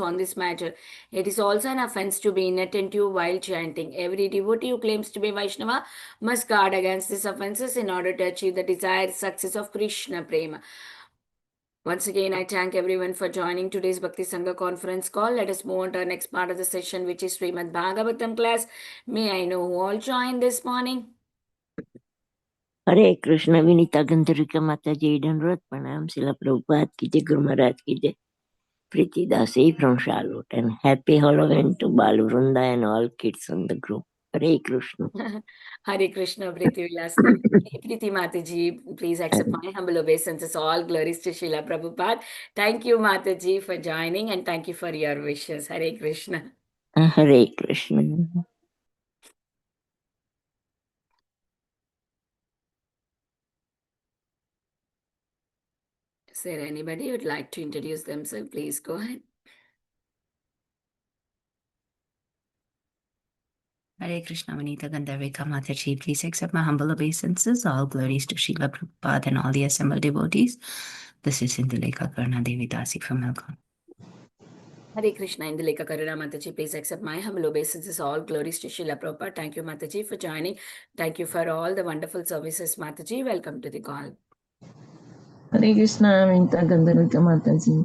on this matter. It is also an offense to be inattentive while chanting. Every devotee who claims to be Vaishnava must guard against these offenses in order to achieve the desired success of Krishna Prema. Once again, I thank everyone for joining today's Bhakti Sangha conference call. Let us move on to our next part of the session, which is Srimad Bhagavatam class. May I know who all joined this morning? हरे कृष्ण विनीता गंधर्विका माता जी दंडवत प्रणाम शिला प्रभुपाद की जय गुरु महाराज की जय प्रीति दासी from Charlotte and happy Halloween to Balu Vrunda and all kids on the group. Hare Krishna. Hare Krishna, Priti Vilasni. Priti Mataji, please accept my humble obeisances. All glories to Srila Prabhupada. Thank you, Mataji, for joining and thank you for your wishes. Hare Krishna. Hare Krishna. Is there anybody who would like to introduce themselves? Please go ahead. Hare Krishna, Vanita Gandharvika Mataji. Please accept my humble obeisances. All glories to Srila Prabhupada and all the assembled devotees. This is Indulekha Karna Devi Dasi from Melbourne. Hare Krishna, Indulekha Karuna Mataji. Please accept my humble obeisances. All glories to Srila Prabhupada. Thank you, Mataji, for joining. Thank you for all the wonderful services, Mataji. Welcome to the call. Hare Krishna, Vinta Gandharvika Mataji.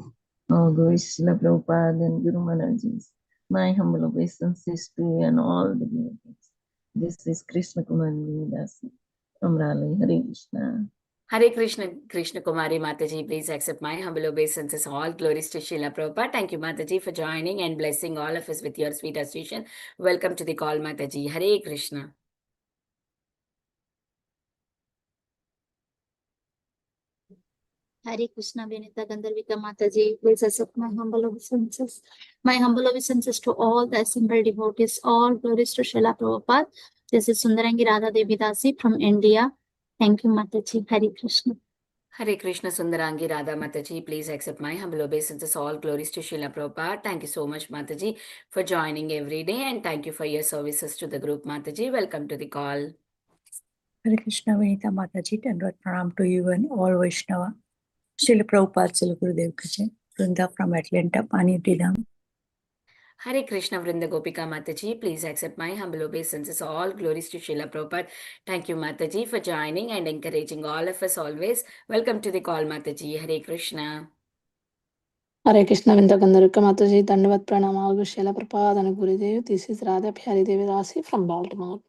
All glories to Srila Prabhupada and Guru Maharajis. My humble obeisances to you and all the devotees. This is Krishna Kumari Dasi from Raleigh. Hare Krishna. Hare Krishna, Krishna Kumari Mataji, please accept my humble obeisances. All glories to Srila Prabhupada. Thank you, Mataji, for joining and blessing all of us with your sweet association. Welcome to the call, Mataji. Hare Krishna. Hare Krishna, Vinita Gandharvika Mataji, please accept my humble obeisances. My humble obeisances to all the assembled devotees. All glories to Srila Prabhupada. This is Sundarangi Radha Devi Dasi from India. Thank you, Mataji. Hare Krishna. Hare Krishna Sundarangi Radha Mataji, please accept my humble obeisances. All glories to Srila Prabhupada. Thank you so much, Mataji, for joining every day and thank you for your services to the group, Mataji. Welcome to the call. Hare Krishna, Vinita Mataji, and pranam to you and all Vaishnava. Srila Prabhupada, Srila Gurudev Kache, Vrinda from Atlanta, Paniyatidam. Hare Krishna Vrinda Gopika Mataji, please accept my humble obeisances. All glories to Srila Prabhupada. Thank you, Mataji, for joining and encouraging all of us always. Welcome to the call, Mataji. Hare Krishna. Hare Krishna, Vinta Gandharvika Mataji, Dandavat Pranam, Srila Prabhupada and Gurudev. This is Radha Pyari Devi Dasi from Baltimore.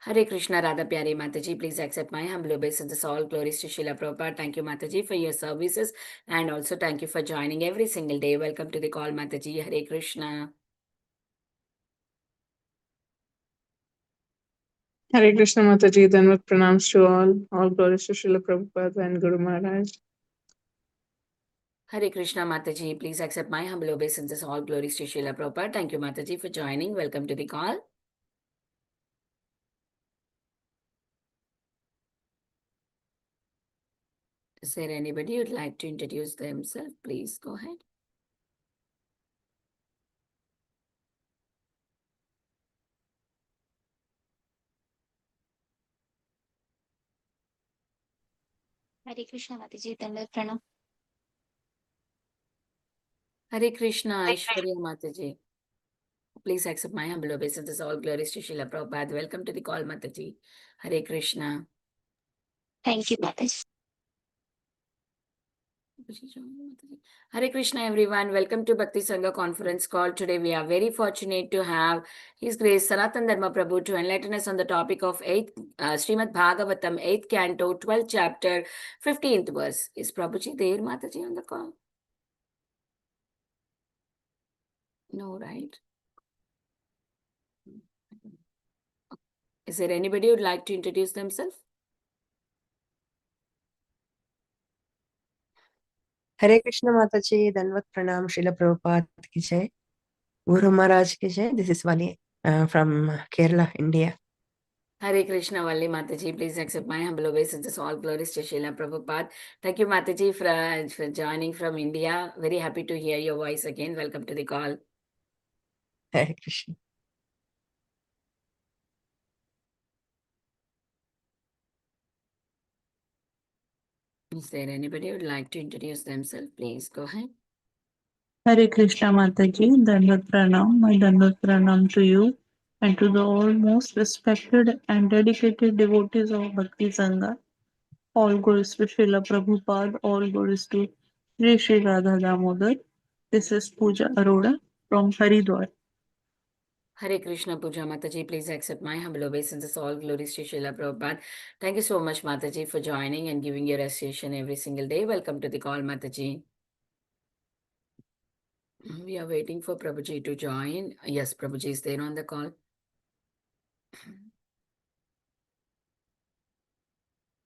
Hare Krishna Radha Pyari Mataji, please accept my humble obeisances. All glories to Srila Prabhupada. Thank you, Mataji, for your services and also thank you for joining every single day. Welcome to the call, Mataji. Hare Krishna. Hare Krishna Mataji, Dhanvat pranams to all glories to Srila Prabhupada and Guru Maharaj. Hare Krishna Mataji, please accept my humble obeisances. All glories to Srila Prabhupada. Thank you, Mataji, for joining. Welcome to the call. Is there anybody who'd like to introduce themselves? Please go ahead. Hare Krishna, Mataji, Dandavat Pranam. Hare Krishna Aishwarya Mataji. Please accept my humble obeisances. All glories to Srila Prabhupada. Welcome to the call, Mataji. Hare Krishna. Thank you, Mataji. Hare Krishna everyone. Welcome to Bhakti Sangha conference call. Today we are very fortunate to have His Grace Sanatana Dharma Prabhu to enlighten us on the topic of Srimad Bhagavatam, 8th canto, 12th chapter, 15th verse. Is Prabhuji there, Mataji, on the call? No, right? Is there anybody who would like to introduce themselves? हरे कृष्ण माता जी धन्यवाद प्रणाम श्रील प्रभुपाद की जय गुरु महाराज की जय this is वाली from Kerala India Hare Krishna Valli Mataji, please accept my humble obeisances. All glories to Srila Prabhupada. Thank you, Mataji, for joining from India. Very happy to hear your voice again. Welcome to the call. Hare Krishna Is there anybody who would like to introduce themselves? Please go ahead. Hare Krishna Mataji, Dandavat Pranam. My Dandavat Pranam to you and to the all most respected and dedicated devotees of Bhakti Sangha. All glories to Srila Prabhupada, all glories to Sri Radha Damodar. This is Pooja Arora from Haridwar. Hare Krishna Puja Mataji, please accept my humble obeisances. All glories to Srila Prabhupada. Thank you so much, Mataji, for joining and giving your recitation every single day. Welcome to the call, Mataji. We are waiting for Prabhuji to join. Yes, Prabhuji is there on the call.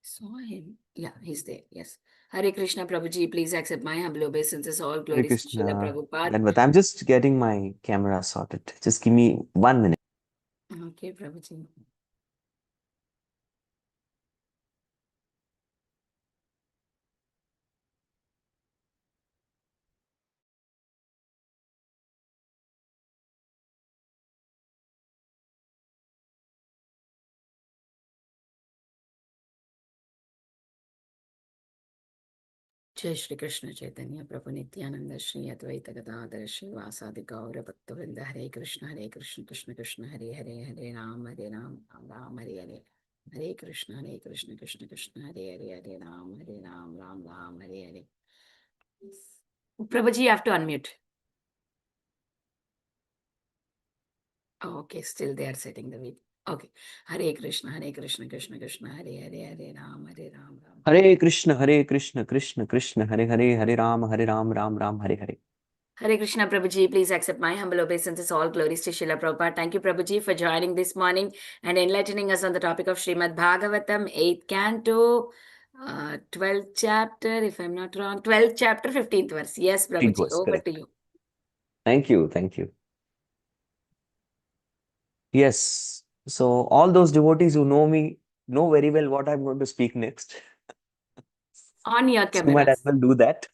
Saw him. Yeah, he's there. Yes. Hare Krishna Prabhuji, please accept my humble obeisances. All Hare glories to Srila Krishna. Prabhupada. Dandavat. I'm just getting my camera sorted. Just give me 1 minute. Okay, Prabhuji. Jai Shri Krishna Chaitanya Prabhu Nityananda Shri Advaita Gadadhara Shri Vasadi Gaura Bhaktavinda Hare Krishna Krishna Krishna Hare Hare Hare Ram Ram Ram Hare Hare Hare Krishna Krishna Krishna Hare Hare Hare Ram Ram Hare Hare. Prabhuji, you have to unmute. Oh, okay, still they are setting the video. Okay. Hare Krishna Krishna Krishna Hare Hare Hare Ram Ram. Hare Krishna Krishna Krishna Hare Hare Hare Ram Ram Hare Hare. Hare Krishna Prabhuji, please accept my humble obeisances. All glories to Srila Prabhupada. Thank you, Prabhuji, for joining this morning and enlightening us on the topic of Srimad Bhagavatam, 8th canto, 12th chapter, if I'm not wrong, 12th chapter, 15th verse. Yes, 15th Prabhuji, verse, over correct. to you. Thank you. Thank you. Yes. So all those devotees who know me know very well what I'm going to speak next. On your So you might cameras. as well do that.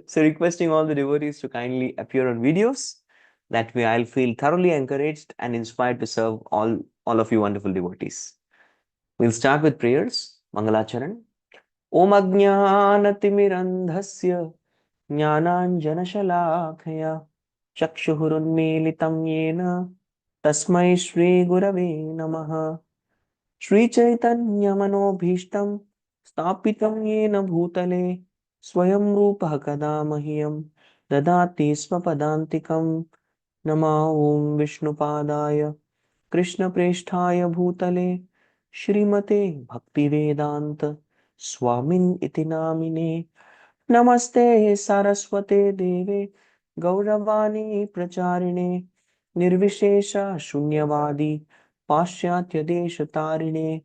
So requesting all the devotees to kindly appear on videos. That way I'll feel thoroughly encouraged and inspired to serve all of you wonderful devotees. We'll start with prayers. Mangalacharan. Om Ajnanatimirandhasya Jnananjanashalakaya Chakshurunmilitam Yena Tasmai Shri Gurave Namaha Shri Chaitanya Manobhishtam Stapitam Yena Bhutale Swayam Rupa Kada Mahyam Dadati Swapadantikam Nama Om Vishnupadaya Krishna Presthaya Bhutale Shrimate Bhaktivedanta Swamin iti namine Namaste Saraswate Deve Gauravani Pracharine Nirvishesha Shunyavadi Paschatya Deshatarine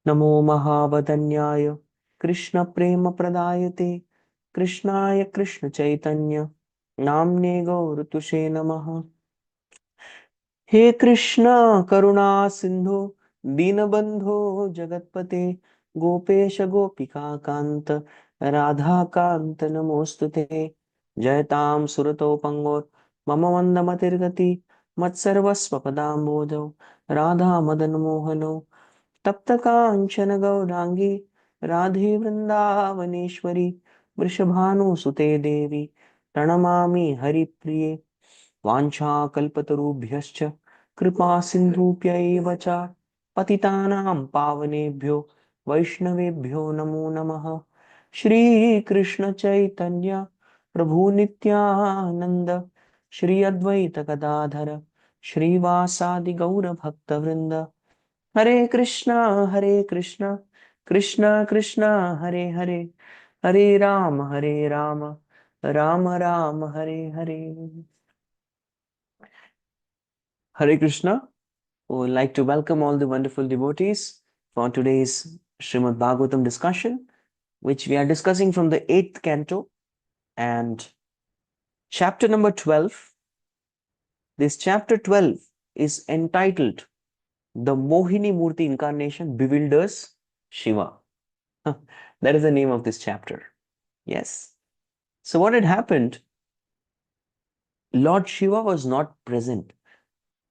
Namo Mahavadanyaya Krishna Prema Pradayate Krishnaya Krishna Chaitanya Namne Gauratushe Namaha हे कृष्णा करुणा सिंधु दीनबंधो जगतपते गोपेश गोपिका कांत राधा कांत नमोस्तुते जयताम सुरतो पंगोर मम मंद मतिर्गति मत्सर्वस्व पदाम्बोजौ राधा मदन मोहनो तप्त कांचन गौरांगी राधे वृंदावनेश्वरी वृषभानुसुते देवी प्रणमामि हरिप्रिये वाञ्छाकल्पतरुभ्यश्च कृपा सिन्धुभ्यैव च पतितानां पावनेभ्यो वैष्णवेभ्यो नमो नमः श्रीकृष्ण चैतन्य प्रभु नित्यानंद श्री अद्वैत गदाधर श्रीवासादि गौर भक्तवृंद हरे Krishna Krishna Krishna Hare Hare Hare Ram Ram Ram Hare Hare. Hare Krishna. We would like to welcome all the wonderful devotees for today's Srimad Bhagavatam discussion, which we are discussing from the 8th canto and chapter number 12. This chapter 12 is entitled The Mohini Murti Incarnation Bewilders Shiva. That is the name of this chapter. Yes. So what had happened? Lord Shiva was not present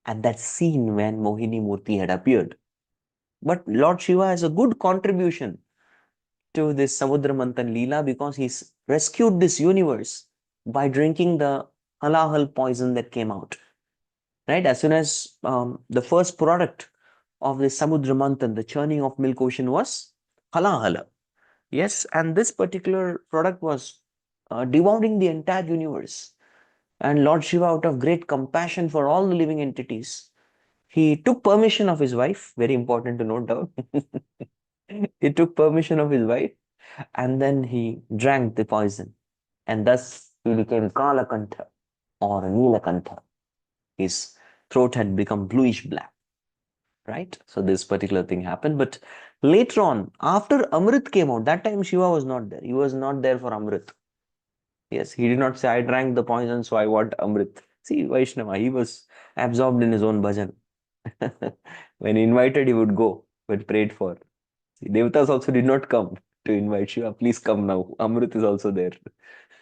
at that scene when Mohini Murti had appeared. But Lord Shiva has a good contribution to this Samudra Manthan Leela because he's rescued this universe by drinking the halahal poison that came out. Right? As soon as the first product of the Samudra Manthan, the churning of milk ocean, was halahala. Yes, and this particular product was devouring the entire universe. And Lord Shiva, out of great compassion for all the living entities, he took permission of his wife, very important to note down. He took permission of his wife and then he drank the poison. And thus he became Kalakantha or Neelakantha. His throat had become bluish black. Right? So this particular thing happened. But later on, after Amrit came out, that time Shiva was not there. He was not there for Amrit. Yes, he did not say, I drank the poison, so I want Amrit. See, Vaishnava, he was absorbed in his own bhajan. When invited, he would go, when prayed for. See, Devatas also did not come to invite Shiva. Please come now. Amrit is also there.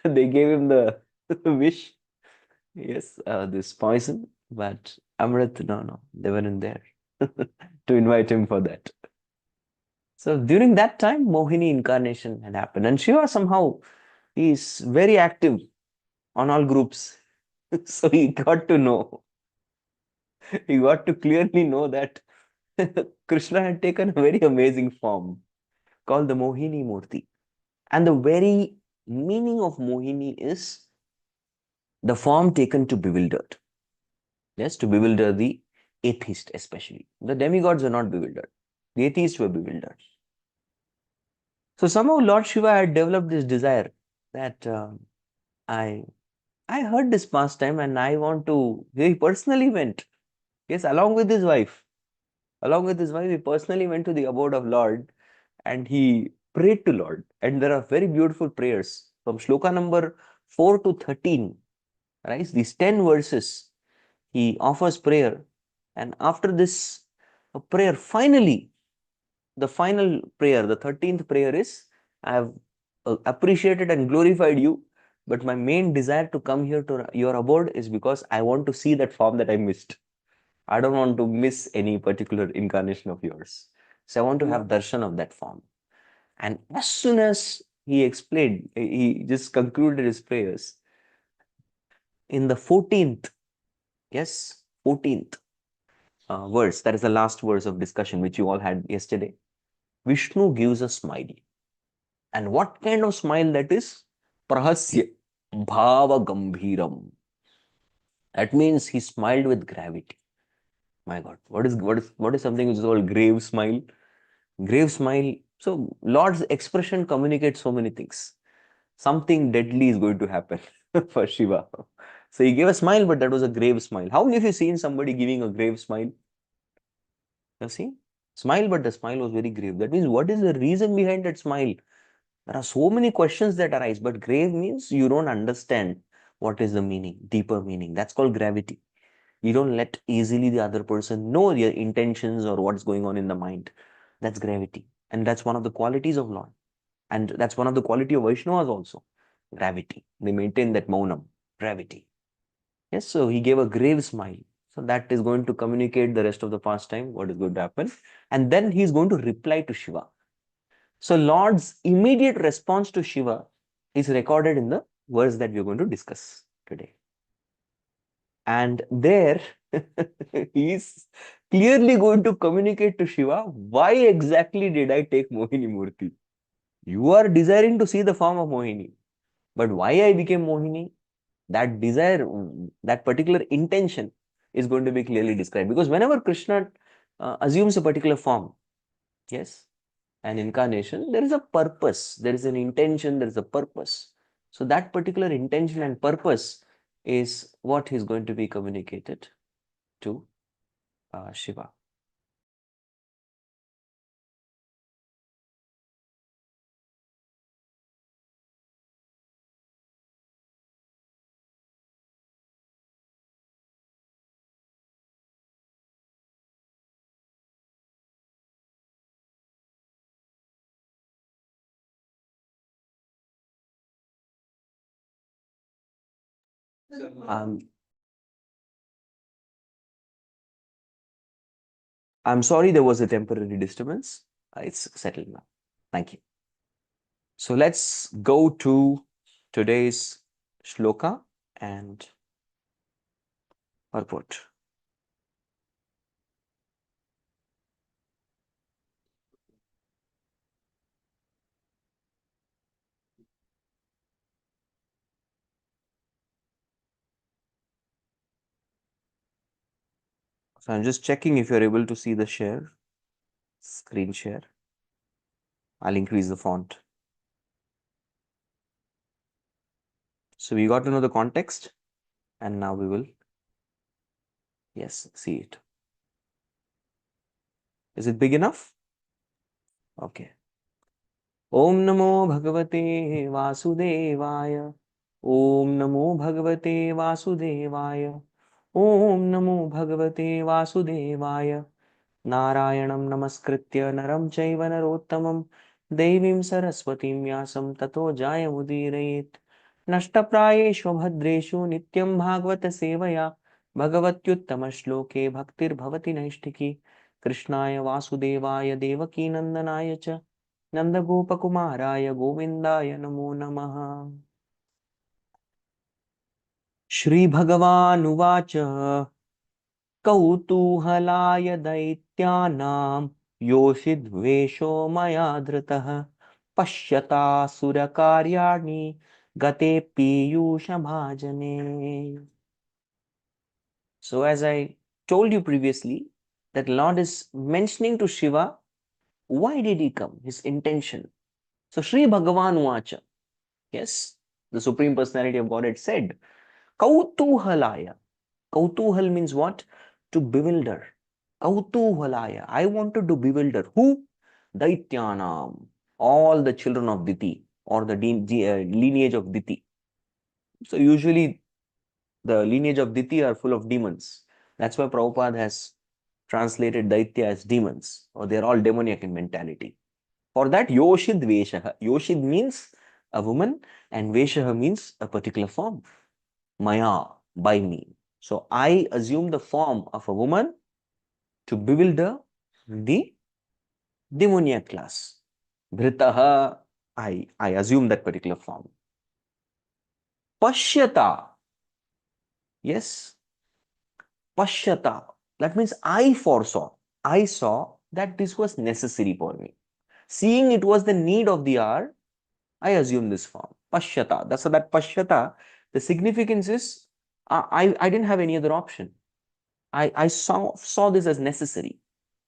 They gave him the wish. Yes, this poison, but Amrit, no, they weren't there to invite him for that. So during that time, Mohini incarnation had happened, and Shiva somehow is very active on all groups. So he got to know, he got to clearly know that Krishna had taken a very amazing form called the Mohini Murti. And the very meaning of Mohini is the form taken to bewildered. Yes, to bewilder the atheist especially. The demigods were not bewildered. The atheists were bewildered. So somehow Lord Shiva had developed this desire that I heard this pastime and I want to, he personally went, yes, along with his wife. Along with his wife, he personally went to the abode of Lord and he prayed to Lord. And there are very beautiful prayers from shloka number 4 to 13, right? These 10 verses, he offers prayer. And after this prayer, finally, the final prayer, the 13th prayer is, I have appreciated and glorified you, but my main desire to come here to your abode is because I want to see that form that I missed. I don't want to miss any particular incarnation of yours. So I want to have darshan of that form. And as soon as he explained, he just concluded his prayers. In the 14th, yes, 14th verse, that is the last verse of discussion which you all had yesterday. Vishnu gives a smile. And what kind of smile that is? Prahasya bhava gambhiram. That means he smiled with gravity. My God, what is something which is called grave smile? Grave smile. So Lord's expression communicates so many things. Something deadly is going to happen for Shiva. So he gave a smile, but that was a grave smile. How many of you seen somebody giving a grave smile? You see? Smile, but the smile was very grave. That means what is the reason behind that smile? There are so many questions that arise, but grave means you don't understand what is the meaning, deeper meaning. That's called gravity. You don't let easily the other person know your intentions or what's going on in the mind. That's gravity. And that's one of the qualities of Lord. And that's one of the quality of Vaishnavas also. Gravity. They maintain that maunam, gravity. Yes, so he gave a grave smile. So that is going to communicate the rest of the pastime, what is going to happen. And then he is going to reply to Shiva. So Lord's immediate response to Shiva is recorded in the verse that we are going to discuss today. And there he is clearly going to communicate to Shiva, why exactly did I take Mohini Murti? You are desiring to see the form of Mohini, but why I became Mohini? That desire, that particular intention is going to be clearly described. Because whenever Krishna assumes a particular form, yes, an incarnation, there is a purpose, there is an intention, there is a purpose. So that particular intention and purpose is what is going to be communicated to Shiva. I'm sorry there was a temporary disturbance. It's settled now. Thank you. So let's go to today's shloka and purport. So I'm just checking if you're able to see the screen share. I'll increase the font. So we got to know the context, and now we will, yes, see it. Is it big enough? Okay. Om Namo Bhagavate Vasudevaya. Om Namo Bhagavate Vasudevaya. Om Namo Bhagavate Vasudevaya. Narayanam Namaskritya Naram Chaiva Narottamam Devim Saraswatim Vyasam Tato Jayamudirayet Nashtaprayeshu Bhadreshu Nityam Bhagavata Sevaya Bhagavatyuttama Shloke Bhaktir Bhavati Naishtiki Krishnaya Vasudevaya Devaki Nandanaya Cha Nanda Gopakumaraya Govindaya Namo Namaha Shri Bhagavan Uvacha कौतूहलाय दैत्यानां योषिद्वेषो मया धृतः पश्यतासुरकार्याणि गते पीयूषभाजने. So as I told you previously, that Lord is mentioning to Shiva, why did he come? His intention. So Sri Bhagavan Vacha, yes, the Supreme Personality of Godhead said, Kautuhalaya. Kautuhal means what? To bewilder. Kautuhalaya. I wanted to bewilder. Who? Daityanam. All the children of Diti or the lineage of Diti. So usually the lineage of Diti are full of demons. That's why Prabhupada has translated Daitya as demons, or they're all demoniac in mentality. For that, Yoshid Veshaha. Yoshid means a woman, and Veshaha means a particular form. Maya, by me. So I assume the form of a woman to bewilder the demoniac class. Dhritaha, I assume that particular form. Pashyata, yes, Pashyata, that means I foresaw. I saw that this was necessary for me. Seeing it was the need of the hour, I assume this form. Pashyata, that's that Pashyata, the significance is I didn't have any other option. I saw this as necessary,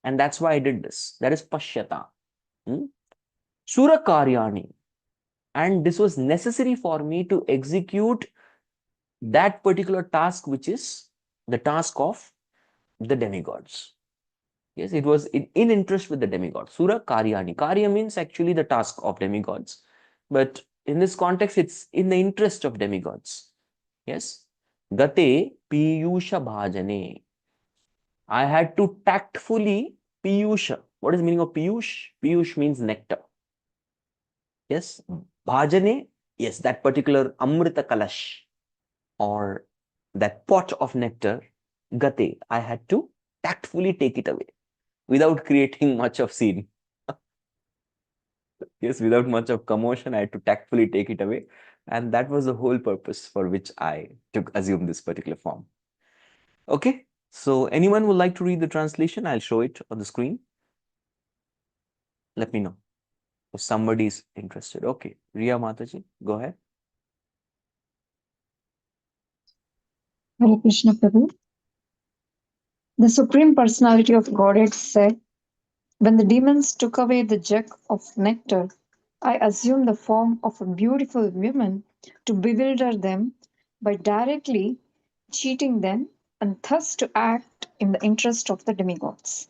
and that's why I did this. That is Pashyata. Sura Karyani. And this was necessary for me to execute that particular task, which is the task of the demigods. Yes, it was in interest with the demigods. Sura Karyani. Karya means actually the task of demigods. But in this context, it's in the interest of demigods. Yes. Gate Piyusha Bhajane. I had to tactfully Piyusha. What is the meaning of Piyush? Piyush means nectar. Yes. Bhajane. Yes, that particular Amrita Kalash or that pot of nectar. Gate. I had to tactfully take it away without creating much of scene. Yes, without much of commotion, I had to tactfully take it away. And that was the whole purpose for which I assumed this particular form. Okay. So anyone would like to read the translation? I'll show it on the screen. Let me know if somebody is interested. Okay, Riya Mataji, go ahead. Hare Krishna Prabhu. The Supreme Personality of Godhead said, when the demons took away the jug of nectar, I assumed the form of a beautiful woman to bewilder them by directly cheating them and thus to act in the interest of the demigods.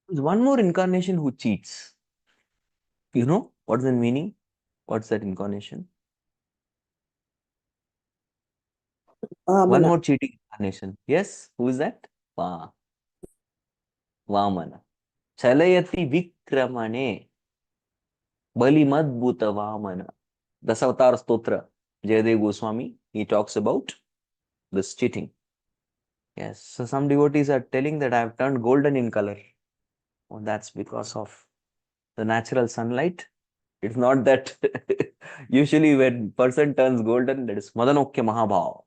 There's one more incarnation who cheats. You know what's the meaning? What's that incarnation? One more cheating incarnation. Yes, who is that? Vamana. Chalayati Vikramane. Balimadbhuta Vamana. Dasavatar Stotra. Jayadev Goswami, he talks about this cheating. Yes, so some devotees are telling that I have turned golden in color. Oh, that's because of the natural sunlight. It's not that usually when person turns golden, that is Madanokya Mahabhava.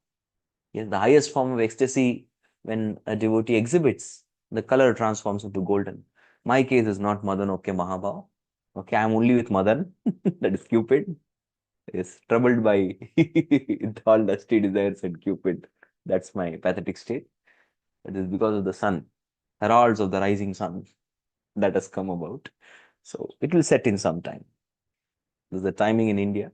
Yes, the highest form of ecstasy, when a devotee exhibits, the color transforms into golden. My case is not Madanokya Mahabhava. Okay, I'm only with Madan, that is Cupid. Is troubled by all dusty desires and Cupid. That's my pathetic state. It is because of the sun, heralds of the rising sun, that has come about. So it will set in some time. There's the timing in India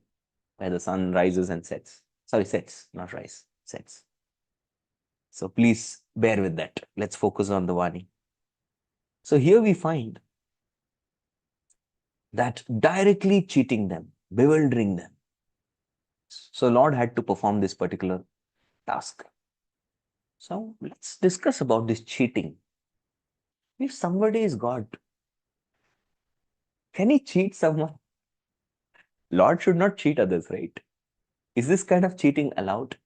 where the sun rises and sets. Sorry, sets, not rise, sets. So please bear with that. Let's focus on the Vani. So here we find that directly cheating them, bewildering them. So Lord had to perform this particular task. So let's discuss about this cheating. If somebody is God, can he cheat someone? Lord should not cheat others, right? Is this kind of cheating allowed?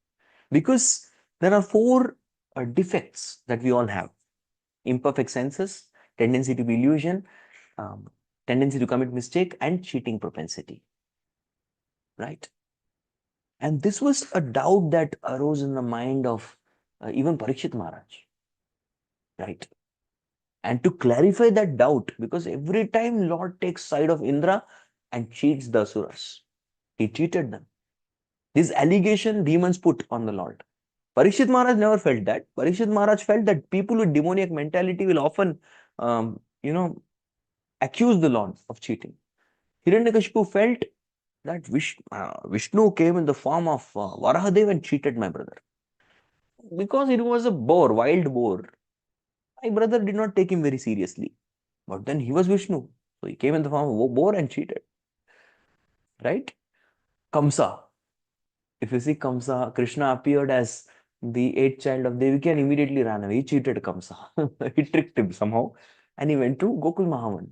Because there are four defects that we all have: imperfect senses, tendency to be illusion, um, tendency to commit mistake, and cheating propensity, right? And this was a doubt that arose in the mind of even Parikshit Maharaj, right? And to clarify that doubt, because every time Lord takes side of Indra and cheats the Asuras, he cheated them. This allegation demons put on the Lord. Parikshit Maharaj never felt that. Parikshit Maharaj felt that people with demoniac mentality will often, accuse the Lord of cheating. Hiranyakashipu felt that Vishnu came in the form of Varahadev and cheated my brother. Because it was a boar, wild boar, my brother did not take him very seriously. But then he was Vishnu. So he came in the form of a boar and cheated. Right? Kamsa. If you see Kamsa, Krishna appeared as the eighth child of Devaki and immediately ran away. He cheated Kamsa. He tricked him somehow. And he went to Gokul Mahavan.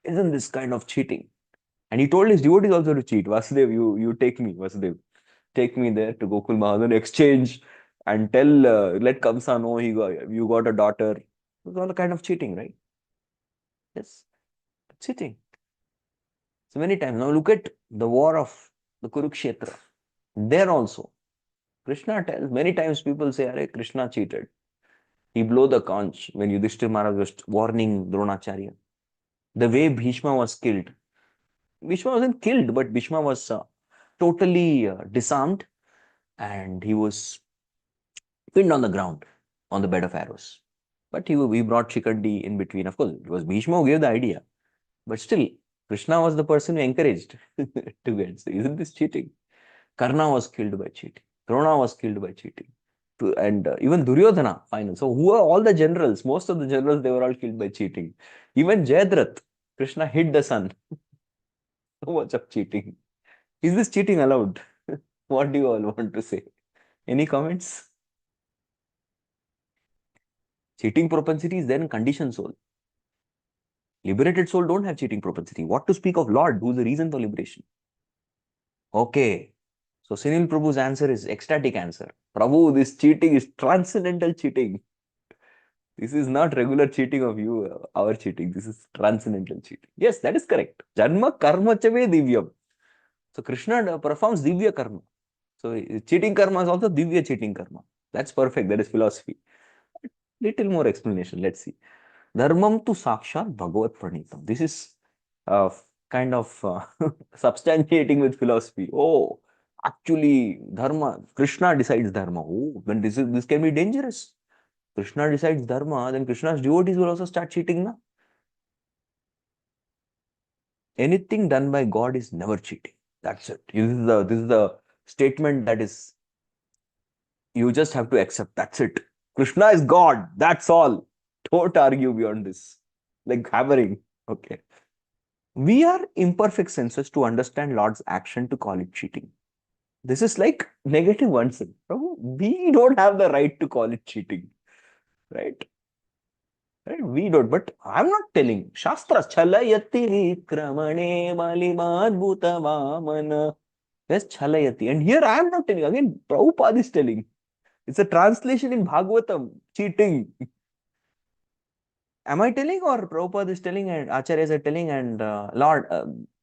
Isn't this kind of cheating? And he told his devotees also to cheat. Vasudev, you take me, Vasudev. Take me there to Gokul Mahavan, exchange and tell, let Kamsa know you got a daughter. It's all a kind of cheating, right? Yes, cheating. So many times. Now look at the war of the Kurukshetra. There also, Krishna tells, many times people say, Arey, Krishna cheated. He blew the conch when Yudhishthira Maharaj was warning Dronacharya. The way Bhishma was killed. Bhishma wasn't killed, but Bhishma was totally disarmed and he was pinned on the ground on the bed of arrows. But he brought Shikandi in between. Of course, it was Bhishma who gave the idea. But still, Krishna was the person who encouraged to get. So isn't this cheating? Karna was killed by cheating. Drona was killed by cheating. And even Duryodhana, final. So who are all the generals? Most of the generals, they were all killed by cheating. Even Jayadratha, Krishna hid the sun. So much of cheating. Is this cheating allowed? What do you all want to say? Any comments? Cheating propensity is there in conditioned soul. Liberated soul don't have cheating propensity. What to speak of Lord, who is the reason for liberation? Okay. So Sunil Prabhu's answer is ecstatic answer. Prabhu, this cheating is transcendental cheating. This is not regular cheating of you, our cheating. This is transcendental cheating. Yes, that is correct. Janma karma chave divyam. So Krishna performs divya karma. So cheating karma is also divya cheating karma. That's perfect. That is philosophy. Little more explanation. Let's see. Dharmam tu sakshat bhagavat pranitam. This is kind of substantiating with philosophy. Oh, actually, dharma, Krishna decides dharma. Oh, then this can be dangerous. Krishna decides dharma, then Krishna's devotees will also start cheating now. Anything done by God is never cheating. That's it. This is the statement that is, you just have to accept. That's it. Krishna is God. That's all. Don't argue beyond this. Like hammering. Okay. We are imperfect senses to understand Lord's action to call it cheating. This is like negative one sin. We don't have the right to call it cheating. Right? Right? We don't, but I'm not telling. Shastra chalayati kramane malimadbhuta vamana. Yes, chalayati. And here I am not telling. Again, Prabhupada is telling. It's a translation in Bhagavatam. Cheating. Am I telling, or Prabhupada is telling and Acharyas are telling and Lord,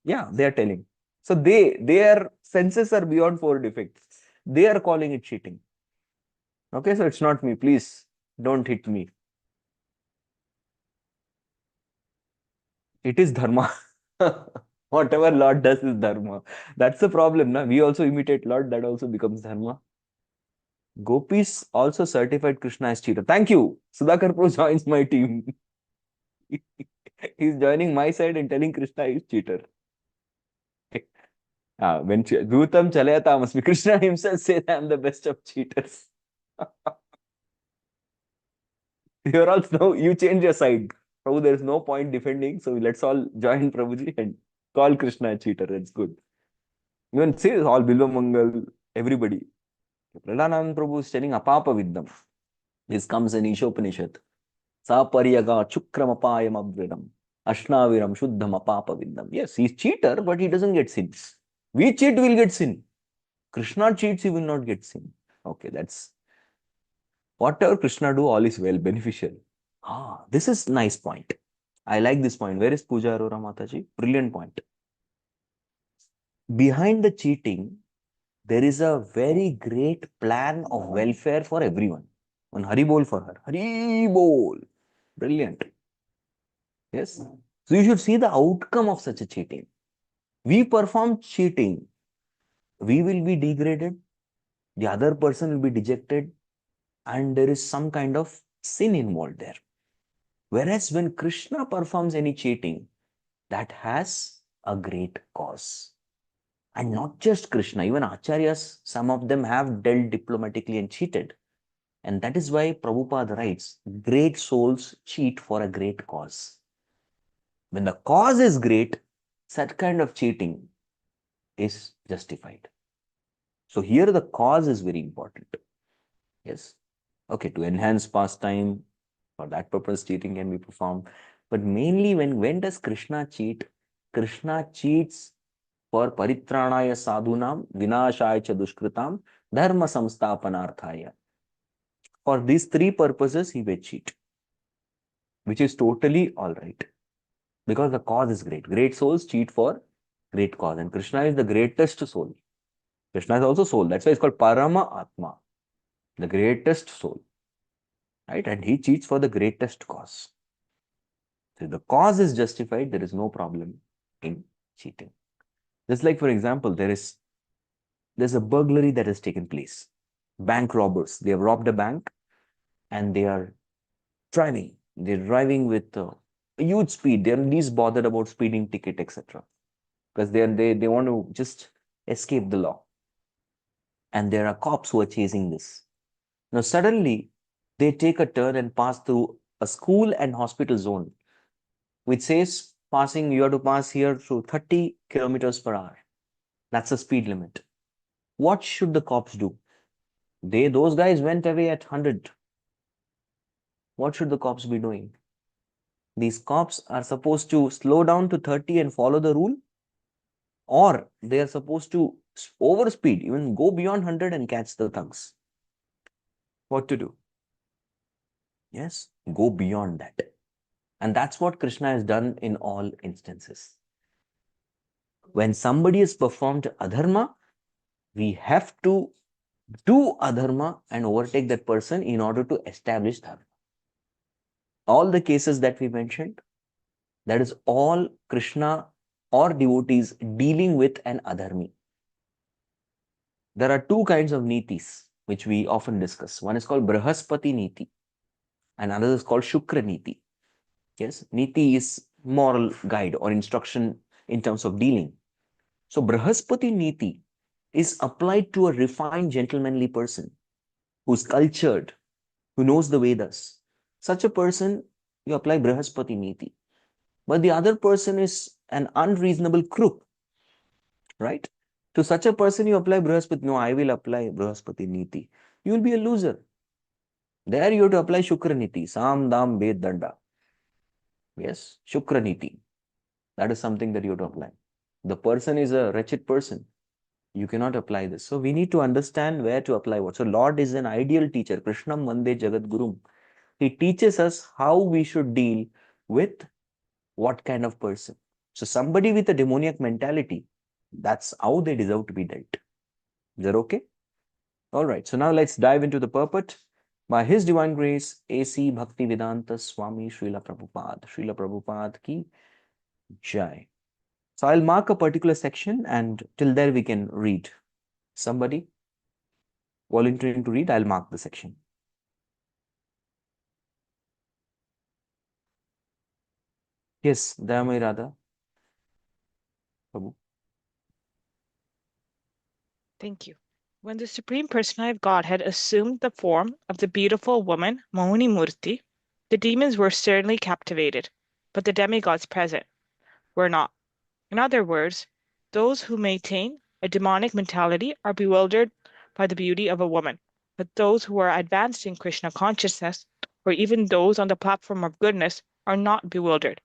yeah, they are telling. So their senses are beyond 4 defects. They are calling it cheating. Okay, so it's not me. Please don't hit me. It is dharma. Whatever Lord does is dharma. That's the problem. Na? We also imitate Lord, that also becomes dharma. Gopis also certified Krishna as cheater. Thank you. Sudhakar Pro joins my team. He's joining my side and telling Krishna is cheater. When Dhutam Chalayata must be Krishna himself says, I am the best of cheaters. You're all now, you change your side. Prabhu, there is no point defending, so let's all join Prabhuji and call Krishna a cheater. That's good. Even see all Bilva Mangal, everybody. Pradanand Prabhu is telling Apapa Viddam. This comes in Ishopanishad. Sapariyaga Chukramapayam Abviram. Ashnaviram Shuddham Apapa Viddam. Yes, he's cheater, but he doesn't get sins. We cheat, we'll get sin. Krishna cheats, he will not get sin. Okay, that's whatever Krishna do, all is well, beneficial. This is nice point. I like this point. Where is Pooja Arora Mataji? Brilliant point. Behind the cheating, there is a very great plan of welfare for everyone. One Hari Bol for her. Hari Bol. Brilliant. Yes. So you should see the outcome of such a cheating. We perform cheating, we will be degraded, the other person will be dejected, and there is some kind of sin involved there. Whereas when Krishna performs any cheating, that has a great cause. And not just Krishna, even Acharyas, some of them have dealt diplomatically and cheated. And that is why Prabhupada writes, great souls cheat for a great cause. When the cause is great, such kind of cheating is justified. So here the cause is very important. Yes. Okay, to enhance pastime, for that purpose cheating can be performed. But mainly when does Krishna cheat? Krishna cheats for paritranaya sadhunam, vinashaya cha dushkritam, dharma samstapanarthaya. For these 3 purposes, he will cheat, which is totally all right. Because the cause is great. Great souls cheat for great cause. And Krishna is the greatest soul. Krishna is also soul. That's why it's called Parama Atma, the greatest soul. Right? And he cheats for the greatest cause. So if the cause is justified, there is no problem in cheating. Just like, for example, there's a burglary that has taken place. Bank robbers, they have robbed a bank and they are driving. They're driving with a huge speed. They're least bothered about speeding ticket, etc. Because they want to just escape the law. And there are cops who are chasing this. Now, suddenly, they take a turn and pass through a school and hospital zone, which says you have to pass here through 30 kilometers per hour. That's the speed limit. What should the cops do? Those guys went away at 100. What should the cops be doing? These cops are supposed to slow down to 30 and follow the rule, or they are supposed to overspeed, even go beyond 100 and catch the thugs. What to do? Yes, go beyond that. And that's what Krishna has done in all instances. When somebody has performed adharma, we have to do adharma and overtake that person in order to establish dharma. All the cases that we mentioned, that is all Krishna or devotees dealing with an adharmi. There are 2 kinds of nitis which we often discuss. One is called Brahaspati Niti and another is called Shukra Niti. Yes, Niti is moral guide or instruction in terms of dealing. So Brahaspati Niti is applied to a refined gentlemanly person who's cultured, who knows the Vedas. Such a person, you apply Brahaspati Niti. But the other person is an unreasonable crook, right? To such a person, you apply Brahaspati. No, I will apply Brahaspati Niti. You will be a loser. There you have to apply Shukra Niti. Sam, Dam, Ved, Danda. Yes, Shukra Niti. That is something that you have to apply. The person is a wretched person. You cannot apply this. So we need to understand where to apply what. So Lord is an ideal teacher. Krishnam Vande Jagat Gurum. He teaches us how we should deal with what kind of person. So somebody with a demoniac mentality, that's how they deserve to be dealt. Is that okay? All right. So now let's dive into the purport. By His Divine Grace, A.C. Bhaktivedanta Swami Srila Prabhupada ki Jai. So I'll mark a particular section and till there we can read. Somebody volunteering to read, I'll mark the section. Yes, Dayamai Radha. Prabhu. Thank you. When the Supreme Personality of Godhead assumed the form of the beautiful woman, Mohini Murti, the demons were certainly captivated, but the demigods present were not. In other words, those who maintain a demonic mentality are bewildered by the beauty of a woman, but those who are advanced in Krishna consciousness, or even those on the platform of goodness, are not bewildered.